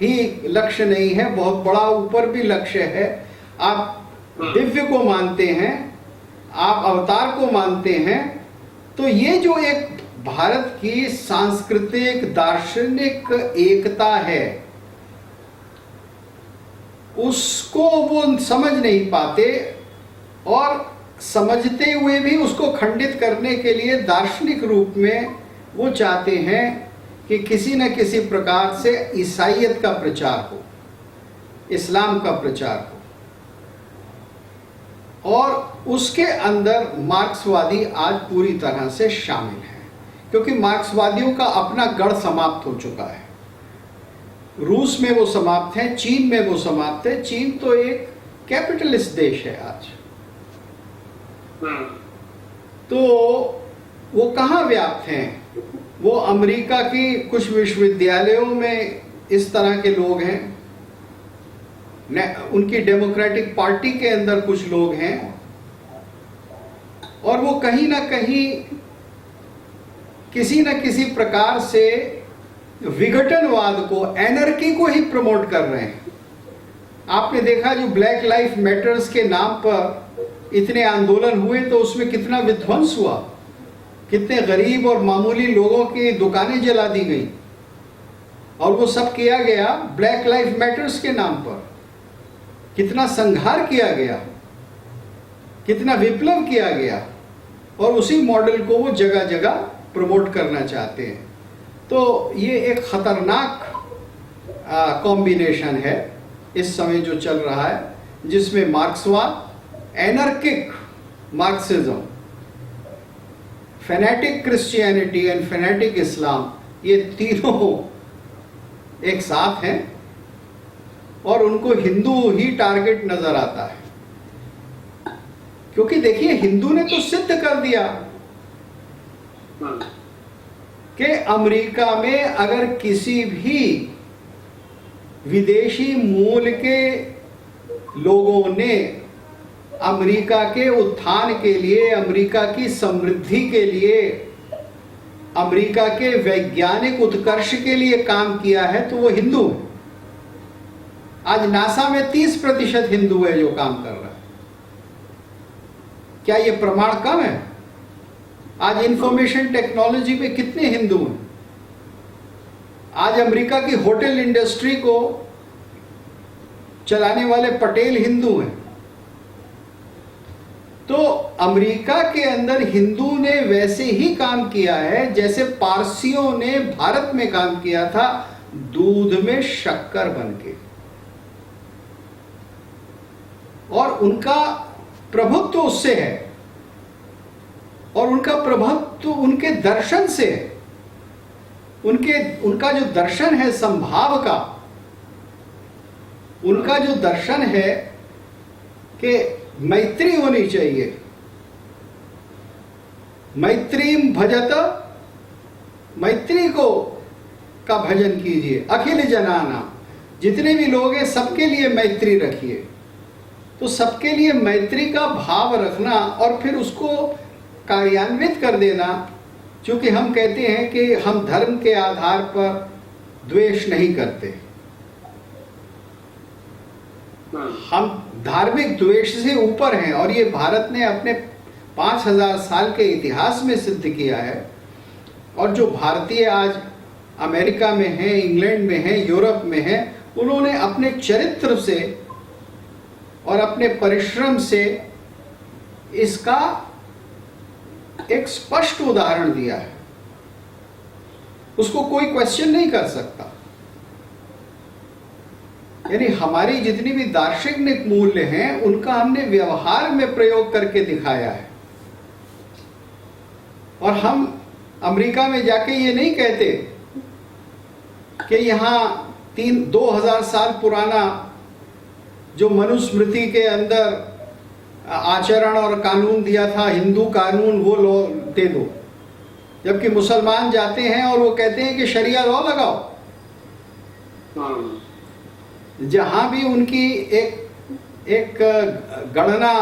[SPEAKER 2] ही लक्ष्य नहीं है, बहुत बड़ा ऊपर भी लक्ष्य है। आप दिव्य को मानते हैं, आप अवतार को मानते हैं। तो ये जो एक भारत की सांस्कृतिक दार्शनिक एकता है उसको वो समझ नहीं पाते और समझते हुए भी उसको खंडित करने के लिए दार्शनिक रूप में वो चाहते हैं कि किसी न किसी प्रकार से ईसाईयत का प्रचार हो, इस्लाम का प्रचार हो। और उसके अंदर मार्क्सवादी आज पूरी तरह से शामिल हैं, क्योंकि मार्क्सवादियों का अपना गढ़ समाप्त हो चुका है। रूस में वो समाप्त है, चीन में वो समाप्त है। चीन तो एक कैपिटलिस्ट देश है आज। तो वो कहाँ व्याप्त हैं? वो अमेरिका की कुछ विश्वविद्यालयों में इस तरह के लोग हैं, उनकी डेमोक्रेटिक पार्टी के अंदर कुछ लोग हैं, और वो कहीं ना कहीं किसी न किसी प्रकार से विघटनवाद को, एनर्की को ही प्रमोट कर रहे हैं। आपने देखा जो ब्लैक लाइफ मैटर्स के नाम पर इतने आंदोलन हुए तो उसमें कितना विध्वंस हुआ, कितने गरीब और मामूली लोगों की दुकानें जला दी गई, और वो सब किया गया ब्लैक लाइफ मैटर्स के नाम पर। कितना संघार किया गया, कितना विप्लव किया गया, और उसी मॉडल को वो जगह जगह प्रमोट करना चाहते हैं। तो ये एक खतरनाक कॉम्बिनेशन है इस समय जो चल रहा है, जिसमें मार्क्सवाद, anarchic Marxism, fanatic Christianity and fanatic Islam, ये तीनों एक साथ हैं और उनको हिंदू ही टारगेट नजर आता है। क्योंकि देखिए, हिंदू ने तो सिद्ध कर दिया कि अमेरिका में अगर किसी भी विदेशी मूल के लोगों ने अमेरिका के उत्थान के लिए, अमेरिका की समृद्धि के लिए, अमेरिका के वैज्ञानिक उत्कर्ष के लिए काम किया है तो वो हिंदू है। आज नासा में 30% हिंदू है जो काम कर रहा है। क्या ये प्रमाण कम है? आज इंफॉर्मेशन टेक्नोलॉजी में कितने हिंदू हैं? आज अमेरिका की होटल इंडस्ट्री को चलाने वाले पटेल हिंदू हैं। तो अमेरिका के अंदर हिंदू ने वैसे ही काम किया है जैसे पारसियों ने भारत में काम किया था, दूध में शक्कर बनके। और उनका प्रभुत्व उससे है, और उनका प्रभुत्व उनके दर्शन से है। उनका जो दर्शन है संभाव का, उनका जो दर्शन है कि मैत्री होनी चाहिए, मैत्रीम भजत, मैत्री को का भजन कीजिए, अखिल जनाना, जितने भी लोग हैं सबके लिए मैत्री रखिए। तो सबके लिए मैत्री का भाव रखना और फिर उसको कार्यान्वित कर देना, क्योंकि हम कहते हैं कि हम धर्म के आधार पर द्वेष नहीं करते, हम धार्मिक द्वेष से ऊपर हैं, और ये भारत ने अपने 5000 साल के इतिहास में सिद्ध किया है। और जो भारतीय आज अमेरिका में हैं, इंग्लैंड में हैं, यूरोप में हैं, उन्होंने अपने चरित्र से और अपने परिश्रम से इसका एक स्पष्ट उदाहरण दिया है, उसको कोई क्वेश्चन नहीं कर सकता। यानी हमारी जितनी भी दार्शनिक मूल्य हैं उनका हमने व्यवहार में प्रयोग करके दिखाया है। और हम अमेरिका में जाके ये नहीं कहते कि यहाँ 2000 साल पुराना जो मनुस्मृति के अंदर आचरण और कानून दिया था, हिंदू कानून, वो लो दे दो, जबकि मुसलमान जाते हैं और वो कहते हैं कि शरिया लॉ लगाओ। जहां भी उनकी एक गणना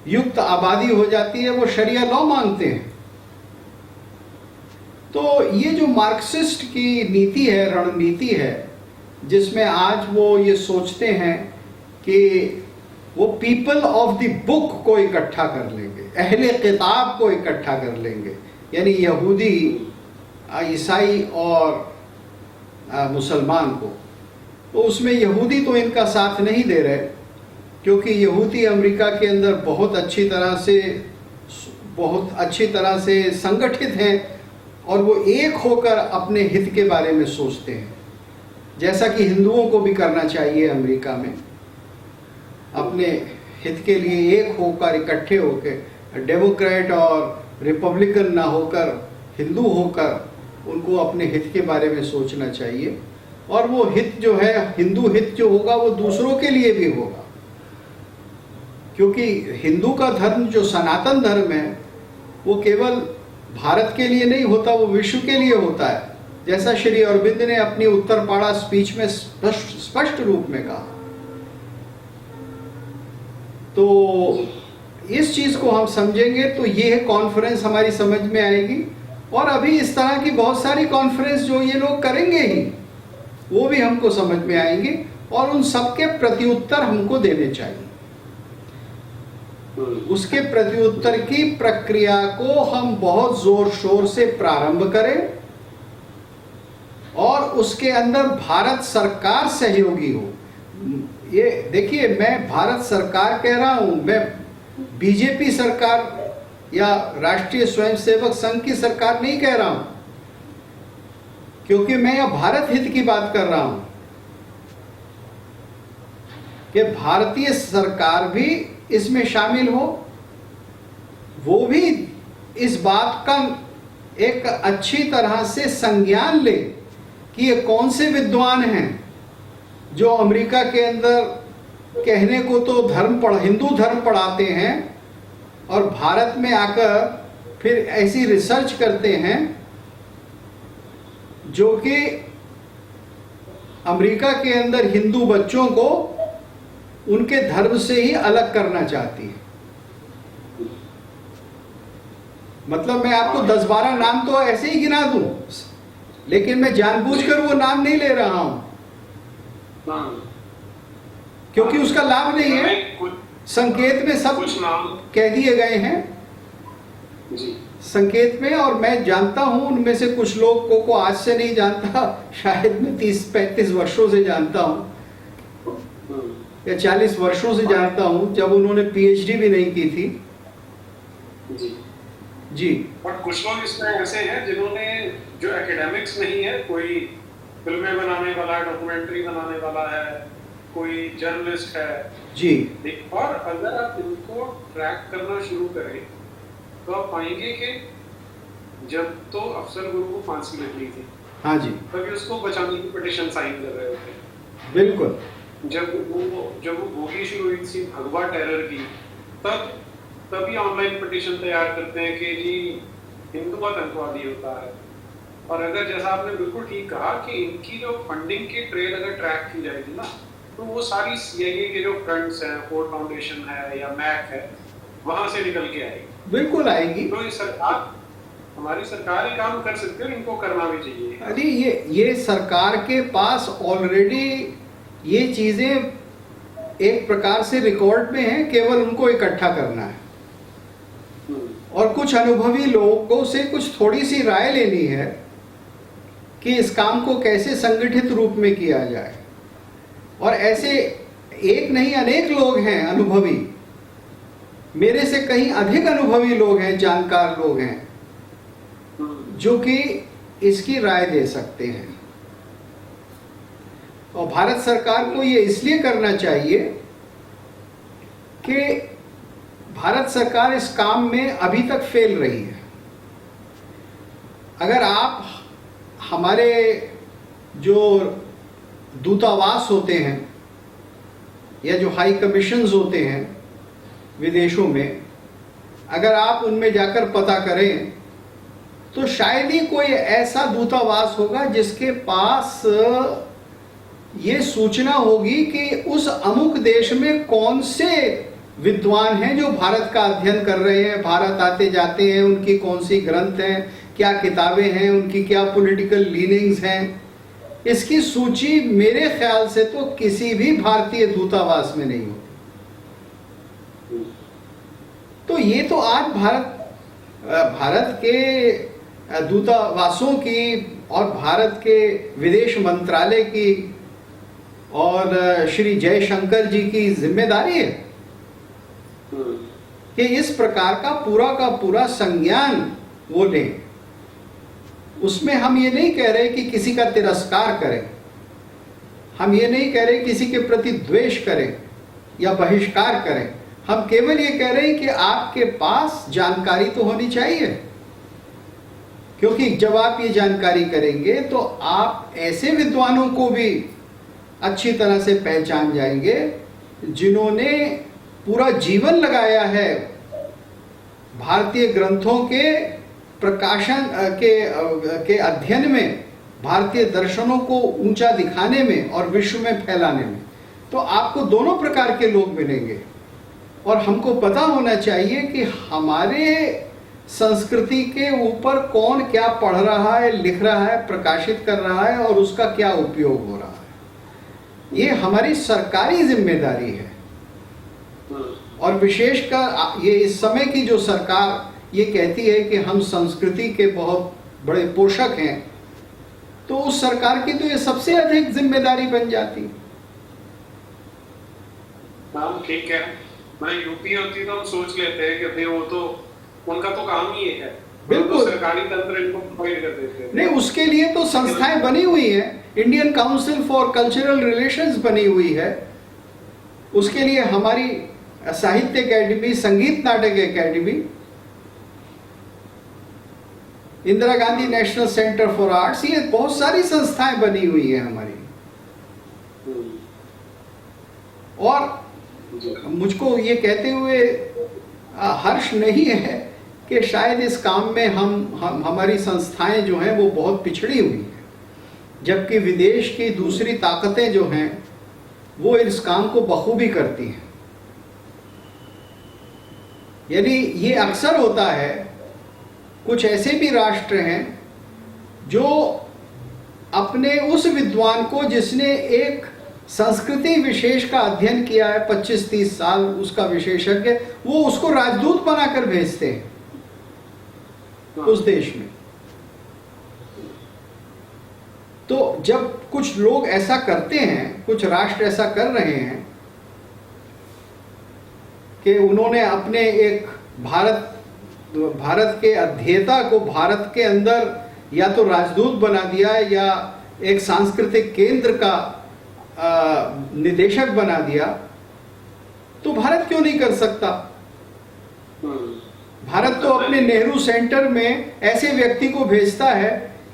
[SPEAKER 2] युक्त आबादी हो जाती है, वो शरिया लॉ मांगते हैं। तो ये जो मार्क्सिस्ट की नीति है, रणनीति है, जिसमें आज वो ये सोचते हैं कि वो पीपल ऑफ द बुक को इकट्ठा कर लेंगे, अहले किताब को इकट्ठा कर लेंगे, यानी यहूदी, ईसाई और मुसलमान को। तो उसमें यहूदी तो इनका साथ नहीं दे रहे, क्योंकि यहूदी अमेरिका के अंदर बहुत अच्छी तरह से संगठित हैं और वो एक होकर अपने हित के बारे में सोचते हैं, जैसा कि हिंदुओं को भी करना चाहिए। अमेरिका में अपने हित के लिए एक होकर, इकट्ठे होकर, डेमोक्रेट और रिपब्लिकन ना होकर, हिंदू होकर उनको अपने हित के बारे में सोचना चाहिए। और वो हित जो है, हिंदू हित जो होगा, वो दूसरों के लिए भी होगा, क्योंकि हिंदू का धर्म जो सनातन धर्म है वो केवल भारत के लिए नहीं होता, वो विश्व के लिए होता है, जैसा श्री अरविंद ने अपनी उत्तरपाड़ा स्पीच में स्पष्ट रूप में कहा। तो इस चीज को हम समझेंगे तो ये कॉन्फ्रेंस हमारी समझ में आएगी। और अभी इस तरह की बहुत सारी कॉन्फ्रेंस जो ये लोग करेंगे ही, वो भी हमको समझ में आएंगे और उन सबके प्रत्युत्तर हमको देने चाहिए। उसके प्रत्युत्तर की प्रक्रिया को हम बहुत जोर शोर से प्रारंभ करें और उसके अंदर भारत सरकार सहयोगी हो। ये देखिए, मैं भारत सरकार कह रहा हूं, मैं बीजेपी सरकार या राष्ट्रीय स्वयंसेवक संघ की सरकार नहीं कह रहा हूं, क्योंकि मैं यह भारत हित की बात कर रहा हूं कि भारतीय सरकार भी इसमें शामिल हो, वो भी इस बात का एक अच्छी तरह से संज्ञान ले कि ये कौन से विद्वान हैं जो अमेरिका के अंदर कहने को तो हिंदू धर्म पढ़ाते हैं और भारत में आकर फिर ऐसी रिसर्च करते हैं जो कि अमेरिका के अंदर हिंदू बच्चों को उनके धर्म से ही अलग करना चाहती है। मतलब मैं आपको 10-12 नाम तो ऐसे ही गिना दूं, लेकिन मैं जानबूझकर वो नाम नहीं ले रहा हूं, क्योंकि उसका लाभ नहीं है। संकेत में सब कुछ नाम कह दिए गए हैं संकेत में, और मैं जानता हूं उनमें से कुछ लोगों को आज से नहीं जानता, शायद मैं 30-35 वर्षों से जानता हूं या 40 वर्षों से जानता हूं, जब उन्होंने पीएचडी भी नहीं की थी। जी।
[SPEAKER 1] और कुछ लोग इसमें ऐसे हैं जिन्होंने, जो एकेडमिक्स नहीं है, कोई फिल्में बनाने वाला, डॉक्यूमेंट्री बनाने वाला है, कोई जर्नलिस्ट है
[SPEAKER 2] जी,
[SPEAKER 1] और अगर आप इनको ट्रैक करना शुरू करें तो आप पाएंगे कि जब तो अफसर गुरु को फांसी लग गई थी,
[SPEAKER 2] हाँ जी,
[SPEAKER 1] तभी उसको बचाने की पिटीशन साइन कर रहे होते।
[SPEAKER 2] बिल्कुल।
[SPEAKER 1] जब वो भोगी शुरू हुई थी भगवा टेरर की, तभी ऑनलाइन पिटीशन तैयार करते हैं कि जी हिंदू आतंकवादी होता है, और अगर जैसा आपने बिल्कुल ठीक कहा कि इनकी जो फंडिंग की ट्रेल अगर ट्रैक की जाएगी ना, तो वो सारी सीआईए के जो फंड्स हैं, फोर्ड फाउंडेशन है या मैक है, वहां से निकल के आएगी।
[SPEAKER 2] बिल्कुल आएगी।
[SPEAKER 1] तो ये सरकार, हमारी सरकार ही काम कर सकती है, इनको करना भी चाहिए।
[SPEAKER 2] अरे ये सरकार के पास ऑलरेडी ये चीजें एक प्रकार से रिकॉर्ड में हैं, केवल उनको इकट्ठा करना है और कुछ अनुभवी लोगों से कुछ थोड़ी सी राय लेनी है कि इस काम को कैसे संगठित रूप में किया जाए। और ऐसे एक नहीं अनेक लोग हैं अनुभवी, मेरे से कहीं अधिक अनुभवी लोग हैं, जानकार लोग हैं, जो कि इसकी राय दे सकते हैं। और भारत सरकार को ये इसलिए करना चाहिए कि भारत सरकार इस काम में अभी तक फेल रही है। अगर आप हमारे जो दूतावास होते हैं या जो हाई कमीशंस होते हैं विदेशों में, अगर आप उनमें जाकर पता करें तो शायद ही कोई ऐसा दूतावास होगा जिसके पास ये सूचना होगी कि उस अमुक देश में कौन से विद्वान हैं जो भारत का अध्ययन कर रहे हैं, भारत आते जाते हैं, उनकी कौन सी ग्रंथ हैं, क्या किताबें हैं, उनकी क्या पॉलिटिकल लीनिंग्स हैं। इसकी सूची मेरे ख्याल से तो किसी भी भारतीय दूतावास में नहीं होती। तो ये तो आज भारत के दूतावासों की और भारत के विदेश मंत्रालय की और श्री जयशंकर जी की जिम्मेदारी है कि इस प्रकार का पूरा संज्ञान वो लें। उसमें हम ये नहीं कह रहे कि किसी का तिरस्कार करें, हम ये नहीं कह रहे किसी के प्रति द्वेष करें या बहिष्कार करें, हम केवल ये कह रहे हैं कि आपके पास जानकारी तो होनी चाहिए, क्योंकि जब आप ये जानकारी करेंगे तो आप ऐसे विद्वानों को भी अच्छी तरह से पहचान जाएंगे जिन्होंने पूरा जीवन लगाया है भारतीय ग्रंथों के प्रकाशन के अध्ययन में, भारतीय दर्शनों को ऊंचा दिखाने में और विश्व में फैलाने में। तो आपको दोनों प्रकार के लोग मिलेंगे और हमको पता होना चाहिए कि हमारे संस्कृति के ऊपर कौन क्या पढ़ रहा है, लिख रहा है, प्रकाशित कर रहा है और उसका क्या उपयोग हो रहा है। ये हमारी सरकारी जिम्मेदारी है। और विशेषकर ये इस समय की जो सरकार ये कहती है कि हम संस्कृति के बहुत बड़े पोषक हैं, तो उस सरकार की तो ये सबसे अधिक जिम्मेदारी बन जाती।
[SPEAKER 1] हाँ ठीक है, मैं यूपी होती तो हम सोच लेते हैं कि भाई वो तो उनका तो काम ही है, बिल्कुल तो सरकारी तंत्र इनको प्रोवाइड कर देते हैं।
[SPEAKER 2] नहीं, उसके लिए तो संस्थाएं बनी हुई हैं, Indian council for cultural relations बनी हुई है, उसके लिए हमारी साहित्य अकेडमी, संगीत नाटक academy, Indira Gandhi national centre for arts, ये बहुत सारी संस्थाएं बनी हुई है हमारी। और मुझको ये कहते हुए हर्ष नहीं है कि शायद इस काम में हमारी संस्थाएं जो हैं वो बहुत पिछड़ी हुई हैं, जबकि विदेश की दूसरी ताकतें जो हैं वो इस काम को बखूबी करती हैं। यानी ये अक्सर होता है, कुछ ऐसे भी राष्ट्र हैं जो अपने उस विद्वान को जिसने एक संस्कृति विशेष का अध्ययन किया है 25-30 साल, उसका विशेषज्ञ, वो उसको राजदूत बनाकर भेजते हैं उस देश में। तो जब कुछ लोग ऐसा करते हैं, कुछ राष्ट्र ऐसा कर रहे हैं कि उन्होंने अपने एक भारत के अध्येता को भारत के अंदर या तो राजदूत बना दिया या एक सांस्कृतिक केंद्र का निदेशक बना दिया, तो भारत क्यों नहीं कर सकता? भारत तो अपने नेहरू सेंटर में ऐसे व्यक्ति को भेजता है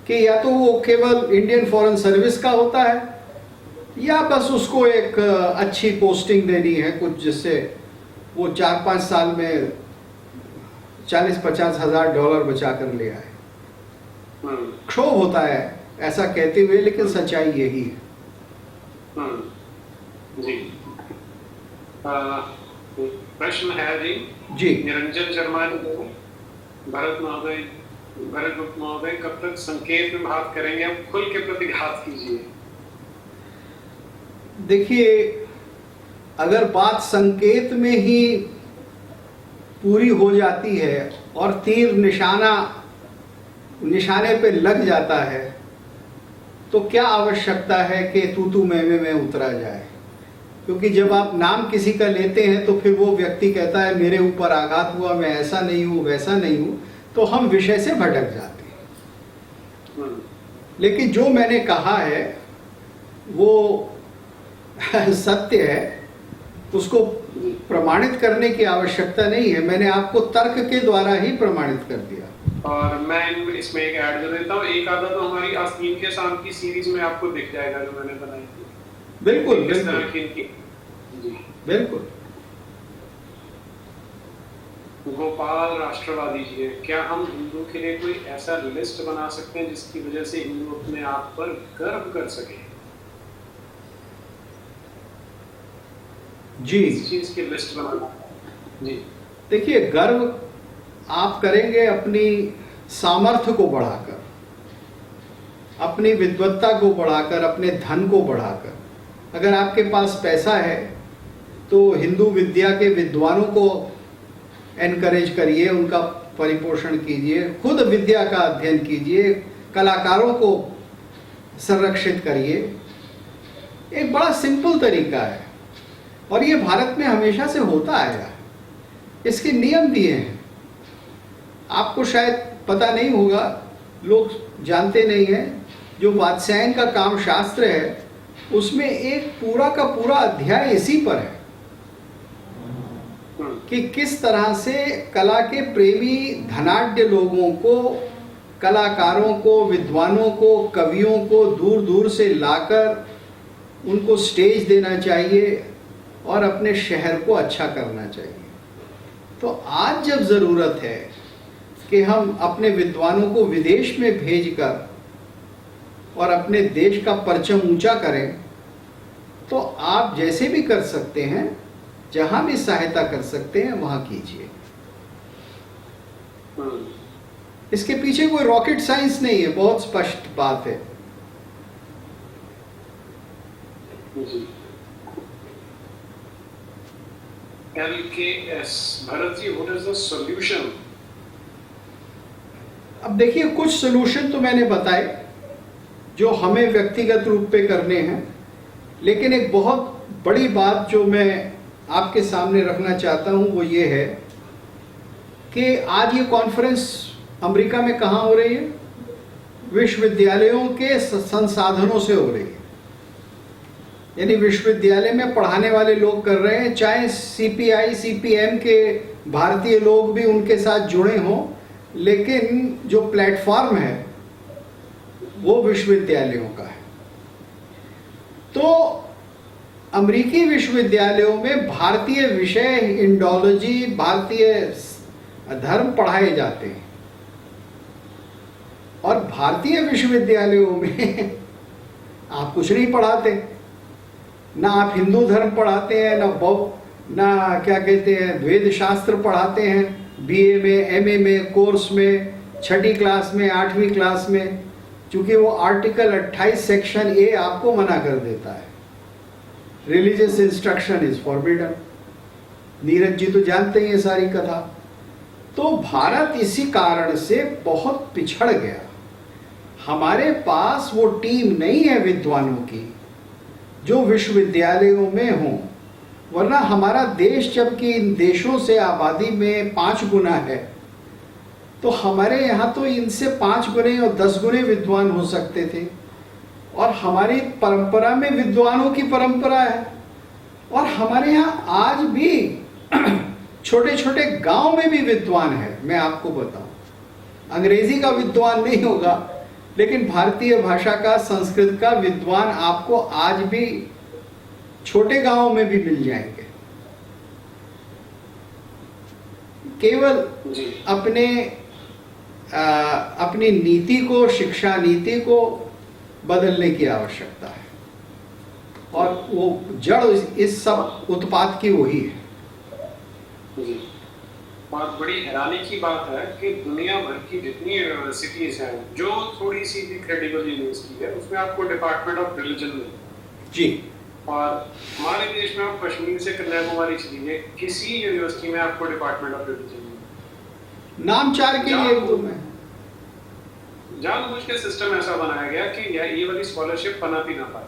[SPEAKER 2] कि या तो वो केवल इंडियन फॉरेन सर्विस का होता है या बस उसको एक अच्छी पोस्टिंग देनी है कुछ, जिससे वो 4-5 साल में 40-50 हज़ार डॉलर बचा कर ले आए। क्षोभ होता है ऐसा कहते हुए, लेकिन सच्चाई यही है।
[SPEAKER 1] जी। प्रश्न है जी निरंजन शर्मा जी, भरत गुप्त महोदय कब तक संकेत में बात करेंगे? आप खुल के प्रतिघात कीजिए।
[SPEAKER 2] देखिए, अगर बात संकेत में ही पूरी हो जाती है और तीर निशाने पे लग जाता है, तो क्या आवश्यकता है कि तू मैं उतरा जाए? क्योंकि जब आप नाम किसी का लेते हैं तो फिर वो व्यक्ति कहता है मेरे ऊपर आघात हुआ, मैं ऐसा नहीं हूं, वैसा नहीं हूं, तो हम विषय से भटक जाते हैं। लेकिन जो मैंने कहा है वो सत्य है, उसको प्रमाणित करने की आवश्यकता नहीं है। मैंने आपको तर्क के द्वारा ही प्रमाणित कर दिया।
[SPEAKER 1] और मैं इसमें एक ऐड कर देता हूँ, एक आधा तो हमारी आस्तीन के शाम की सीरीज में आपको दिख जाएगा जो मैंने बनाई थी।
[SPEAKER 2] बिल्कुल बिल्कुल।
[SPEAKER 1] गोपाल राष्ट्रवादी जी है, क्या हम हिंदू के लिए कोई ऐसा लिस्ट बना सकते हैं जिसकी वजह से हिंदू अपने आप पर गर्व कर सके?
[SPEAKER 2] जी,
[SPEAKER 1] इस चीज की लिस्ट बनाना। जी
[SPEAKER 2] देखिए, गर्व आप करेंगे अपनी सामर्थ्य को बढ़ाकर, अपनी विद्वत्ता को बढ़ाकर, अपने धन को बढ़ाकर। अगर आपके पास पैसा है तो हिंदू विद्या के विद्वानों को एनकरेज करिए, उनका परिपोषण कीजिए, खुद विद्या का अध्ययन कीजिए, कलाकारों को संरक्षित करिए। एक बड़ा सिंपल तरीका है और ये भारत में हमेशा से होता आया। इसके नियम दिए हैं, आपको शायद पता नहीं होगा, लोग जानते नहीं हैं। जो वात्स्यायन का काम शास्त्र है उसमें एक पूरा का पूरा अध्याय इसी पर है कि किस तरह से कला के प्रेमी धनाढ्य लोगों को, कलाकारों को, विद्वानों को, कवियों को दूर दूर से लाकर उनको स्टेज देना चाहिए और अपने शहर को अच्छा करना चाहिए। तो आज जब ज़रूरत है कि हम अपने विद्वानों को विदेश में भेजकर और अपने देश का परचम ऊंचा करें, तो आप जैसे भी कर सकते हैं, जहां भी सहायता कर सकते हैं वहां कीजिए। इसके पीछे कोई रॉकेट साइंस नहीं है, बहुत स्पष्ट बात है।
[SPEAKER 1] LKS Bharat ji, what is the solution?
[SPEAKER 2] अब देखिए, कुछ सॉल्यूशन तो मैंने बताए जो हमें व्यक्तिगत रूप पे करने हैं, लेकिन एक बहुत बड़ी बात जो मैं आपके सामने रखना चाहता हूं वो ये है कि आज ये कॉन्फ्रेंस अमेरिका में कहाँ हो रही है? विश्वविद्यालयों के संसाधनों से हो रही है। यानी विश्वविद्यालय में पढ़ाने वाले लोग कर रहे हैं, चाहे CPI CPM के भारतीय लोग भी उनके साथ जुड़े हों, लेकिन जो प्लेटफॉर्म है वो विश्वविद्यालयों का है। तो अमेरिकी विश्वविद्यालयों में भारतीय विषय, इंडोलॉजी, भारतीय धर्म पढ़ाए जाते हैं और भारतीय विश्वविद्यालयों में आप कुछ नहीं पढ़ाते। ना आप हिंदू धर्म पढ़ाते हैं, ना क्या कहते हैं वेद शास्त्र पढ़ाते हैं, BA में, MA में, कोर्स में, 6ठी क्लास में, 8वीं क्लास में, क्योंकि वो आर्टिकल 28 सेक्शन A आपको मना कर देता है, religious instruction is forbidden. Neeraj ji तो जानते ही ये सारी कथा। तो भारत इसी कारण से बहुत पिछड़ गया। हमारे पास वो टीम नहीं है विद्वानों की जो विश्वविद्यालयों में हों, वरना हमारा देश जबकि इन देशों से आबादी में 5 गुना है, तो हमारे यहाँ तो इनसे 5 गुने और 10 गुने विद्वान हो सकते थे। और हमारी परंपरा में विद्वानों की परंपरा है, और हमारे यहाँ आज भी छोटे छोटे गांव में भी विद्वान है। मैं आपको बताऊं, अंग्रेजी का विद्वान नहीं होगा, लेकिन भारतीय भाषा का, संस्कृत का विद्वान आपको आज भी छोटे गांवों में भी मिल जाएंगे। केवल अपने अपनी नीति को, शिक्षा नीति को बदलने की आवश्यकता है, और वो जड़ इस सब उत्पाद की वही है।
[SPEAKER 1] जी। और बड़ी हैरानी की बात है कि दुनिया भर की जितनी यूनिवर्सिटीज हैं जो थोड़ी सी भी क्रेडिबल यूनिवर्सिटी है, उसमें आपको डिपार्टमेंट ऑफ रिलीजन में
[SPEAKER 2] जी।
[SPEAKER 1] और हमारे देश में आप कश्मीर से कन्याकुमारी चलिए, किसी यूनिवर्सिटी में आपको डिपार्टमेंट ऑफ रिलीजन नहीं।
[SPEAKER 2] नामचार के लिए तो मैं
[SPEAKER 1] जानबूझ के सिस्टम ऐसा बनाया गया कि ये वाली स्कॉलरशिप पनप ही ना पाए।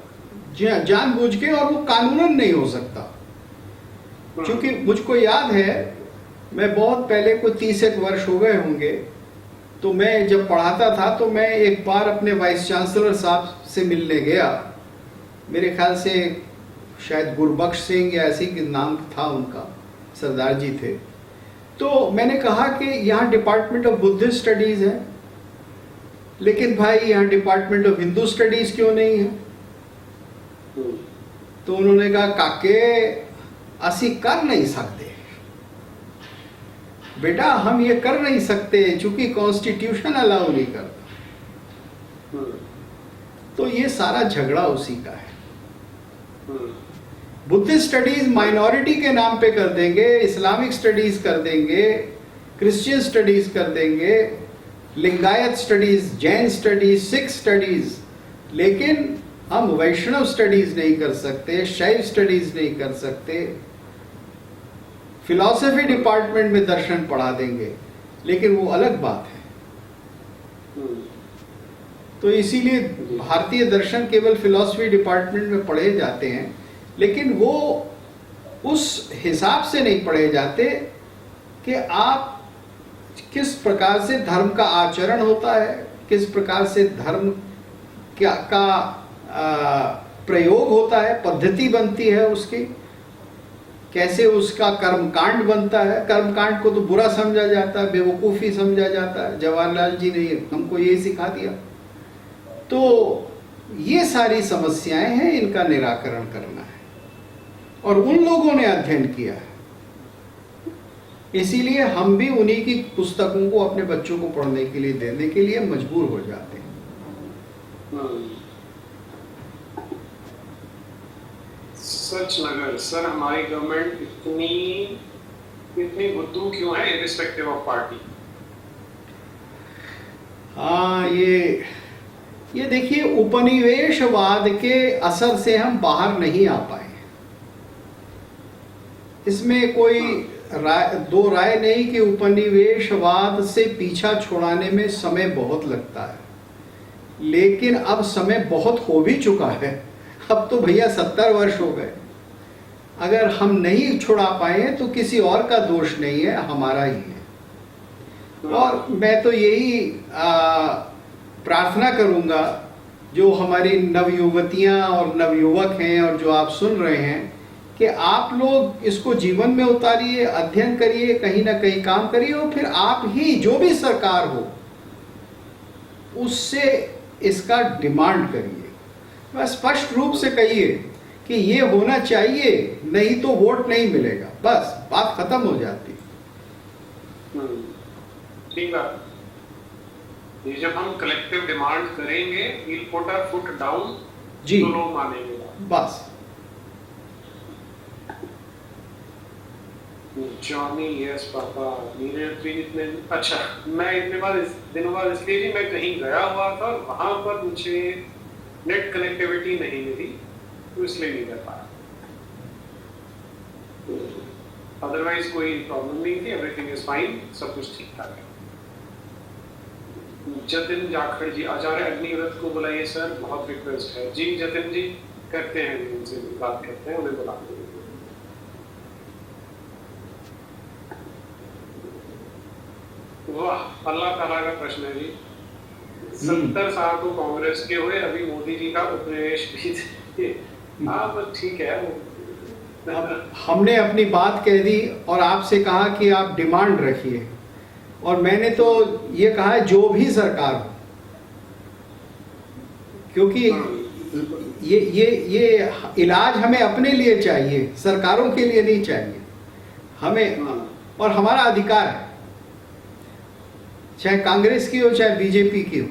[SPEAKER 2] जानबूझ के, और वो कानूनन नहीं हो सकता। क्योंकि मुझको याद है, मैं बहुत पहले, कोई 30 वर्ष हो गए होंगे, तो मैं जब पढ़ाता था तो मैं एक बार अपने वाइस चांसलर साहब से मिलने गया। मेरे ख्याल से शायद गुरबख्श सिंह या ऐसी नाम था उनका, सरदार जी थे। तो मैंने कहा कि यहाँ डिपार्टमेंट ऑफ बुद्धिस्ट स्टडीज है, लेकिन भाई यहाँ डिपार्टमेंट ऑफ हिंदू स्टडीज क्यों नहीं है? तो उन्होंने कहा, काके असी कर नहीं सकते बेटा, हम ये कर नहीं सकते क्योंकि कॉन्स्टिट्यूशन अलाउ नहीं करता। तो ये सारा झगड़ा उसी का है। बुद्धिस्ट स्टडीज माइनॉरिटी के नाम पे कर देंगे, इस्लामिक स्टडीज कर देंगे, क्रिश्चियन स्टडीज कर देंगे, Lingayat studies, Jain studies, Sikh studies, लेकिन हम वैष्णव स्टडीज नहीं कर सकते, शैव स्टडीज नहीं कर सकते। फिलॉसफी डिपार्टमेंट में दर्शन पढ़ा देंगे, लेकिन वो अलग बात है। तो इसीलिए भारतीय दर्शन केवल फिलॉसफी डिपार्टमेंट में पढ़े जाते हैं, लेकिन वो उस हिसाब से नहीं पढ़े जाते कि आप किस प्रकार से धर्म का आचरण होता है, किस प्रकार से धर्म का प्रयोग होता है, पद्धति बनती है उसकी, कैसे उसका कर्मकांड बनता है। कर्मकांड को तो बुरा समझा जाता है, बेवकूफ़ी समझा जाता है। जवाहरलाल जी ने हमको यही सिखा दिया। तो ये सारी समस्याएं हैं, इनका निराकरण करना है, और उन लोगों ने अध्ययन किया है। इसीलिए हम भी उन्हीं की पुस्तकों को अपने बच्चों को पढ़ने के लिए देने के लिए मजबूर हो जाते हैं।
[SPEAKER 1] सच नगर सर, हमारी गवर्नमेंट इतनी बुद्धू क्यों है, इर्रिस्पेक्टिव ऑफ पार्टी?
[SPEAKER 2] हाँ, ये देखिए, उपनिवेशवाद के असर से हम बाहर नहीं आ पाए। इसमें कोई दो राय नहीं कि उपनिवेशवाद से पीछा छुड़ाने में समय बहुत लगता है, लेकिन अब समय बहुत हो भी चुका है। अब तो भैया 70 वर्ष हो गए। अगर हम नहीं छुड़ा पाए तो किसी और का दोष नहीं है, हमारा ही है। और मैं तो यही प्रार्थना करूंगा, जो हमारी नवयुवतियां और नवयुवक हैं और जो आप सुन रहे हैं, कि आप लोग इसको जीवन में उतारिए, अध्ययन करिए, कहीं ना कहीं काम करिए, और फिर आप ही, जो भी सरकार हो, उससे इसका डिमांड करिए। बस स्पष्ट रूप से कहिए कि ये होना चाहिए, नहीं तो वोट नहीं मिलेगा। बस बात खत्म हो जाती।
[SPEAKER 1] ठीक है, ये जब हम कलेक्टिव डिमांड करेंगे, we'll put our foot down,
[SPEAKER 2] जी,
[SPEAKER 1] तो लोग मानेंगे।
[SPEAKER 2] बस।
[SPEAKER 1] जॉनी, यस पापा, अच्छा, मैं इतने दिनों बाद इसलिए भी मैं कहीं गया हुआ था, वहां पर मुझे नेट कनेक्टिविटी नहीं मिली, तो इसलिए नहीं कर पाया। अदरवाइज कोई प्रॉब्लम नहीं थी, एवरीथिंग इज फाइन, सब कुछ ठीक ठाक है। जतिन जाखड़ जी, आचार्य अग्निव्रत को बुलाइए सर, बहुत रिक्वेस्ट है। जी जतिन जी, करते हैं, उनसे बात करते हैं, उन्हें बुलाते हैं। वाह, अल्लाह ताला का प्रश्न है जी। 70 साल तो कांग्रेस के हुए, अभी मोदी जी का उपनिवेश भी थे। हाँ, बस ठीक है।
[SPEAKER 2] हमने अपनी बात कह दी और आपसे कहा कि आप डिमांड रखिए, और मैंने तो ये कहा है जो भी सरकार हो, क्योंकि ये इलाज हमें अपने लिए चाहिए, सरकारों के लिए नहीं चाहिए हमें, और हमारा अधिकार है। चाहे कांग्रेस की हो चाहे बीजेपी की हो।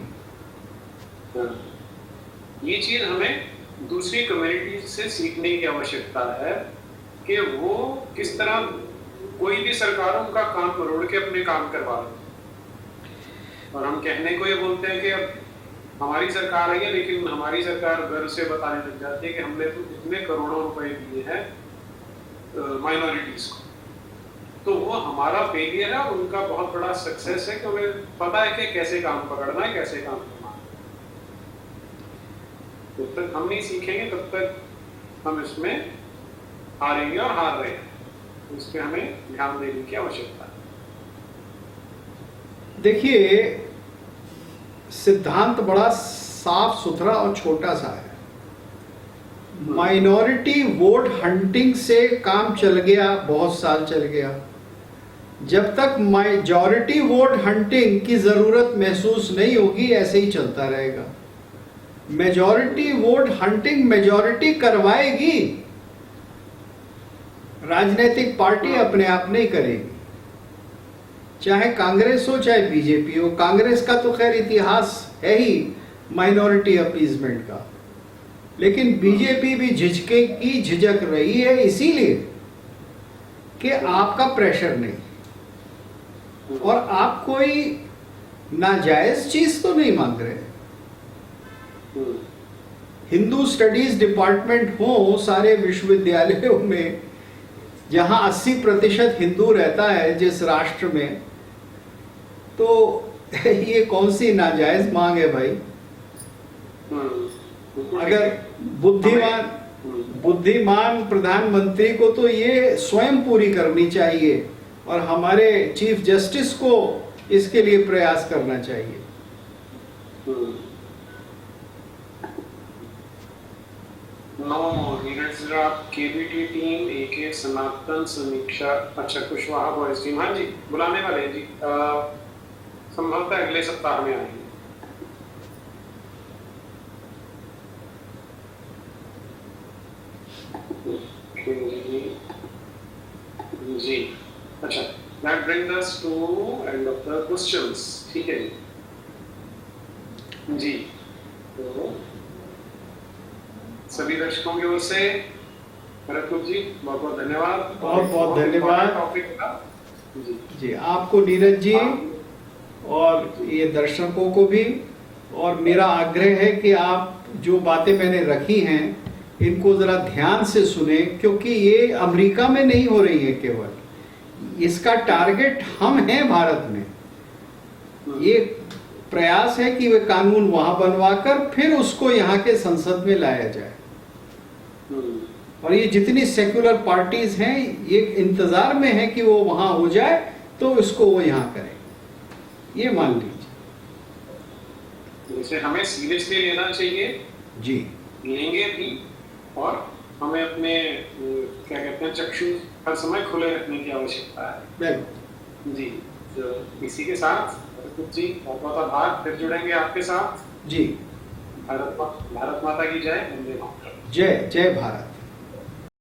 [SPEAKER 1] ये चीज हमें दूसरी कम्युनिटी से सीखने की आवश्यकता है कि वो किस तरह कोई भी सरकारों का काम मरोड़ के अपने काम करवा रहे। और हम कहने को ये बोलते हैं कि अब हमारी सरकार आई है, लेकिन हमारी सरकार गर्व से बताने लग जाती है कि हमने तो इतने करोड़ों रुपए दिए हैं माइनॉरिटीज को। तो वो हमारा फेलियर है, उनका बहुत बड़ा सक्सेस है कि उन्हें पता है कि कैसे काम पकड़ना है, कैसे काम करना है। जब तक हम नहीं सीखेंगे तब तक हम इसमें हारेंगे और हार रहे हैं। इस पे हमें ध्यान देने की आवश्यकता है।
[SPEAKER 2] देखिए, सिद्धांत बड़ा साफ सुथरा और छोटा सा है। माइनॉरिटी वोट हंटिंग से काम चल गया, बहुत साल चल गया। जब तक मेजॉरिटी वोट हंटिंग की जरूरत महसूस नहीं होगी, ऐसे ही चलता रहेगा। मेजॉरिटी वोट हंटिंग मेजॉरिटी करवाएगी, राजनीतिक पार्टी अपने आप नहीं करेगी। चाहे कांग्रेस हो चाहे बीजेपी हो। कांग्रेस का तो खैर इतिहास है ही माइनॉरिटी अपीजमेंट का, लेकिन बीजेपी भी झिझक रही है, इसीलिए कि आपका प्रेशर नहीं और आप कोई नाजायज चीज तो नहीं मांग रहे। हिंदू स्टडीज डिपार्टमेंट हो सारे विश्वविद्यालयों में, जहां 80% हिंदू रहता है जिस राष्ट्र में, तो ये कौन सी नाजायज मांग है भाई। अगर बुद्धिमान प्रधानमंत्री को तो ये स्वयं पूरी करनी चाहिए और हमारे चीफ जस्टिस को इसके लिए प्रयास करना चाहिए।
[SPEAKER 1] केबीटी टीम एक सनातन समीक्षा। अच्छा, कुशवाहा बॉयज टीम, हाँ जी बुलाने वाले हैं जी। संभवतः अगले सप्ताह में आएंगे। जी अच्छा, that brings us to end of the questions। ठीक है जी। तो सभी दर्शकों की ओर से भरतगुप्त जी बहुत बहुत धन्यवाद।
[SPEAKER 2] बहुत बहुत धन्यवाद
[SPEAKER 1] टॉपिक का
[SPEAKER 2] जी आपको, नीरज जी, और ये दर्शकों को भी। और मेरा आग्रह है कि आप जो बातें मैंने रखी हैं इनको जरा ध्यान से सुने, क्योंकि ये अमेरिका में नहीं हो रही है केवल, इसका टारगेट हम हैं भारत में। ये प्रयास है कि वे कानून वहां बनवाकर फिर उसको यहाँ के संसद में लाया जाए। और ये जितनी सेक्युलर पार्टीज हैं ये इंतजार में है कि वो वहां हो जाए तो इसको वो यहाँ करें, ये मान लीजिए।
[SPEAKER 1] इसे हमें सीरियसली लेना चाहिए
[SPEAKER 2] जी,
[SPEAKER 1] लेंगे भी, और हमें अपने क्या कहते हैं चक्षु हर समय खुले रखने की आवश्यकता है।
[SPEAKER 2] बिल्कुल
[SPEAKER 1] जी। तो इसी के साथ भरतगुप्त जी बहुत बहुत आभार, फिर जुड़ेंगे आपके साथ।
[SPEAKER 2] जी।
[SPEAKER 1] भारत माता की जय, वंदे मातरम।
[SPEAKER 2] जय जय भारत।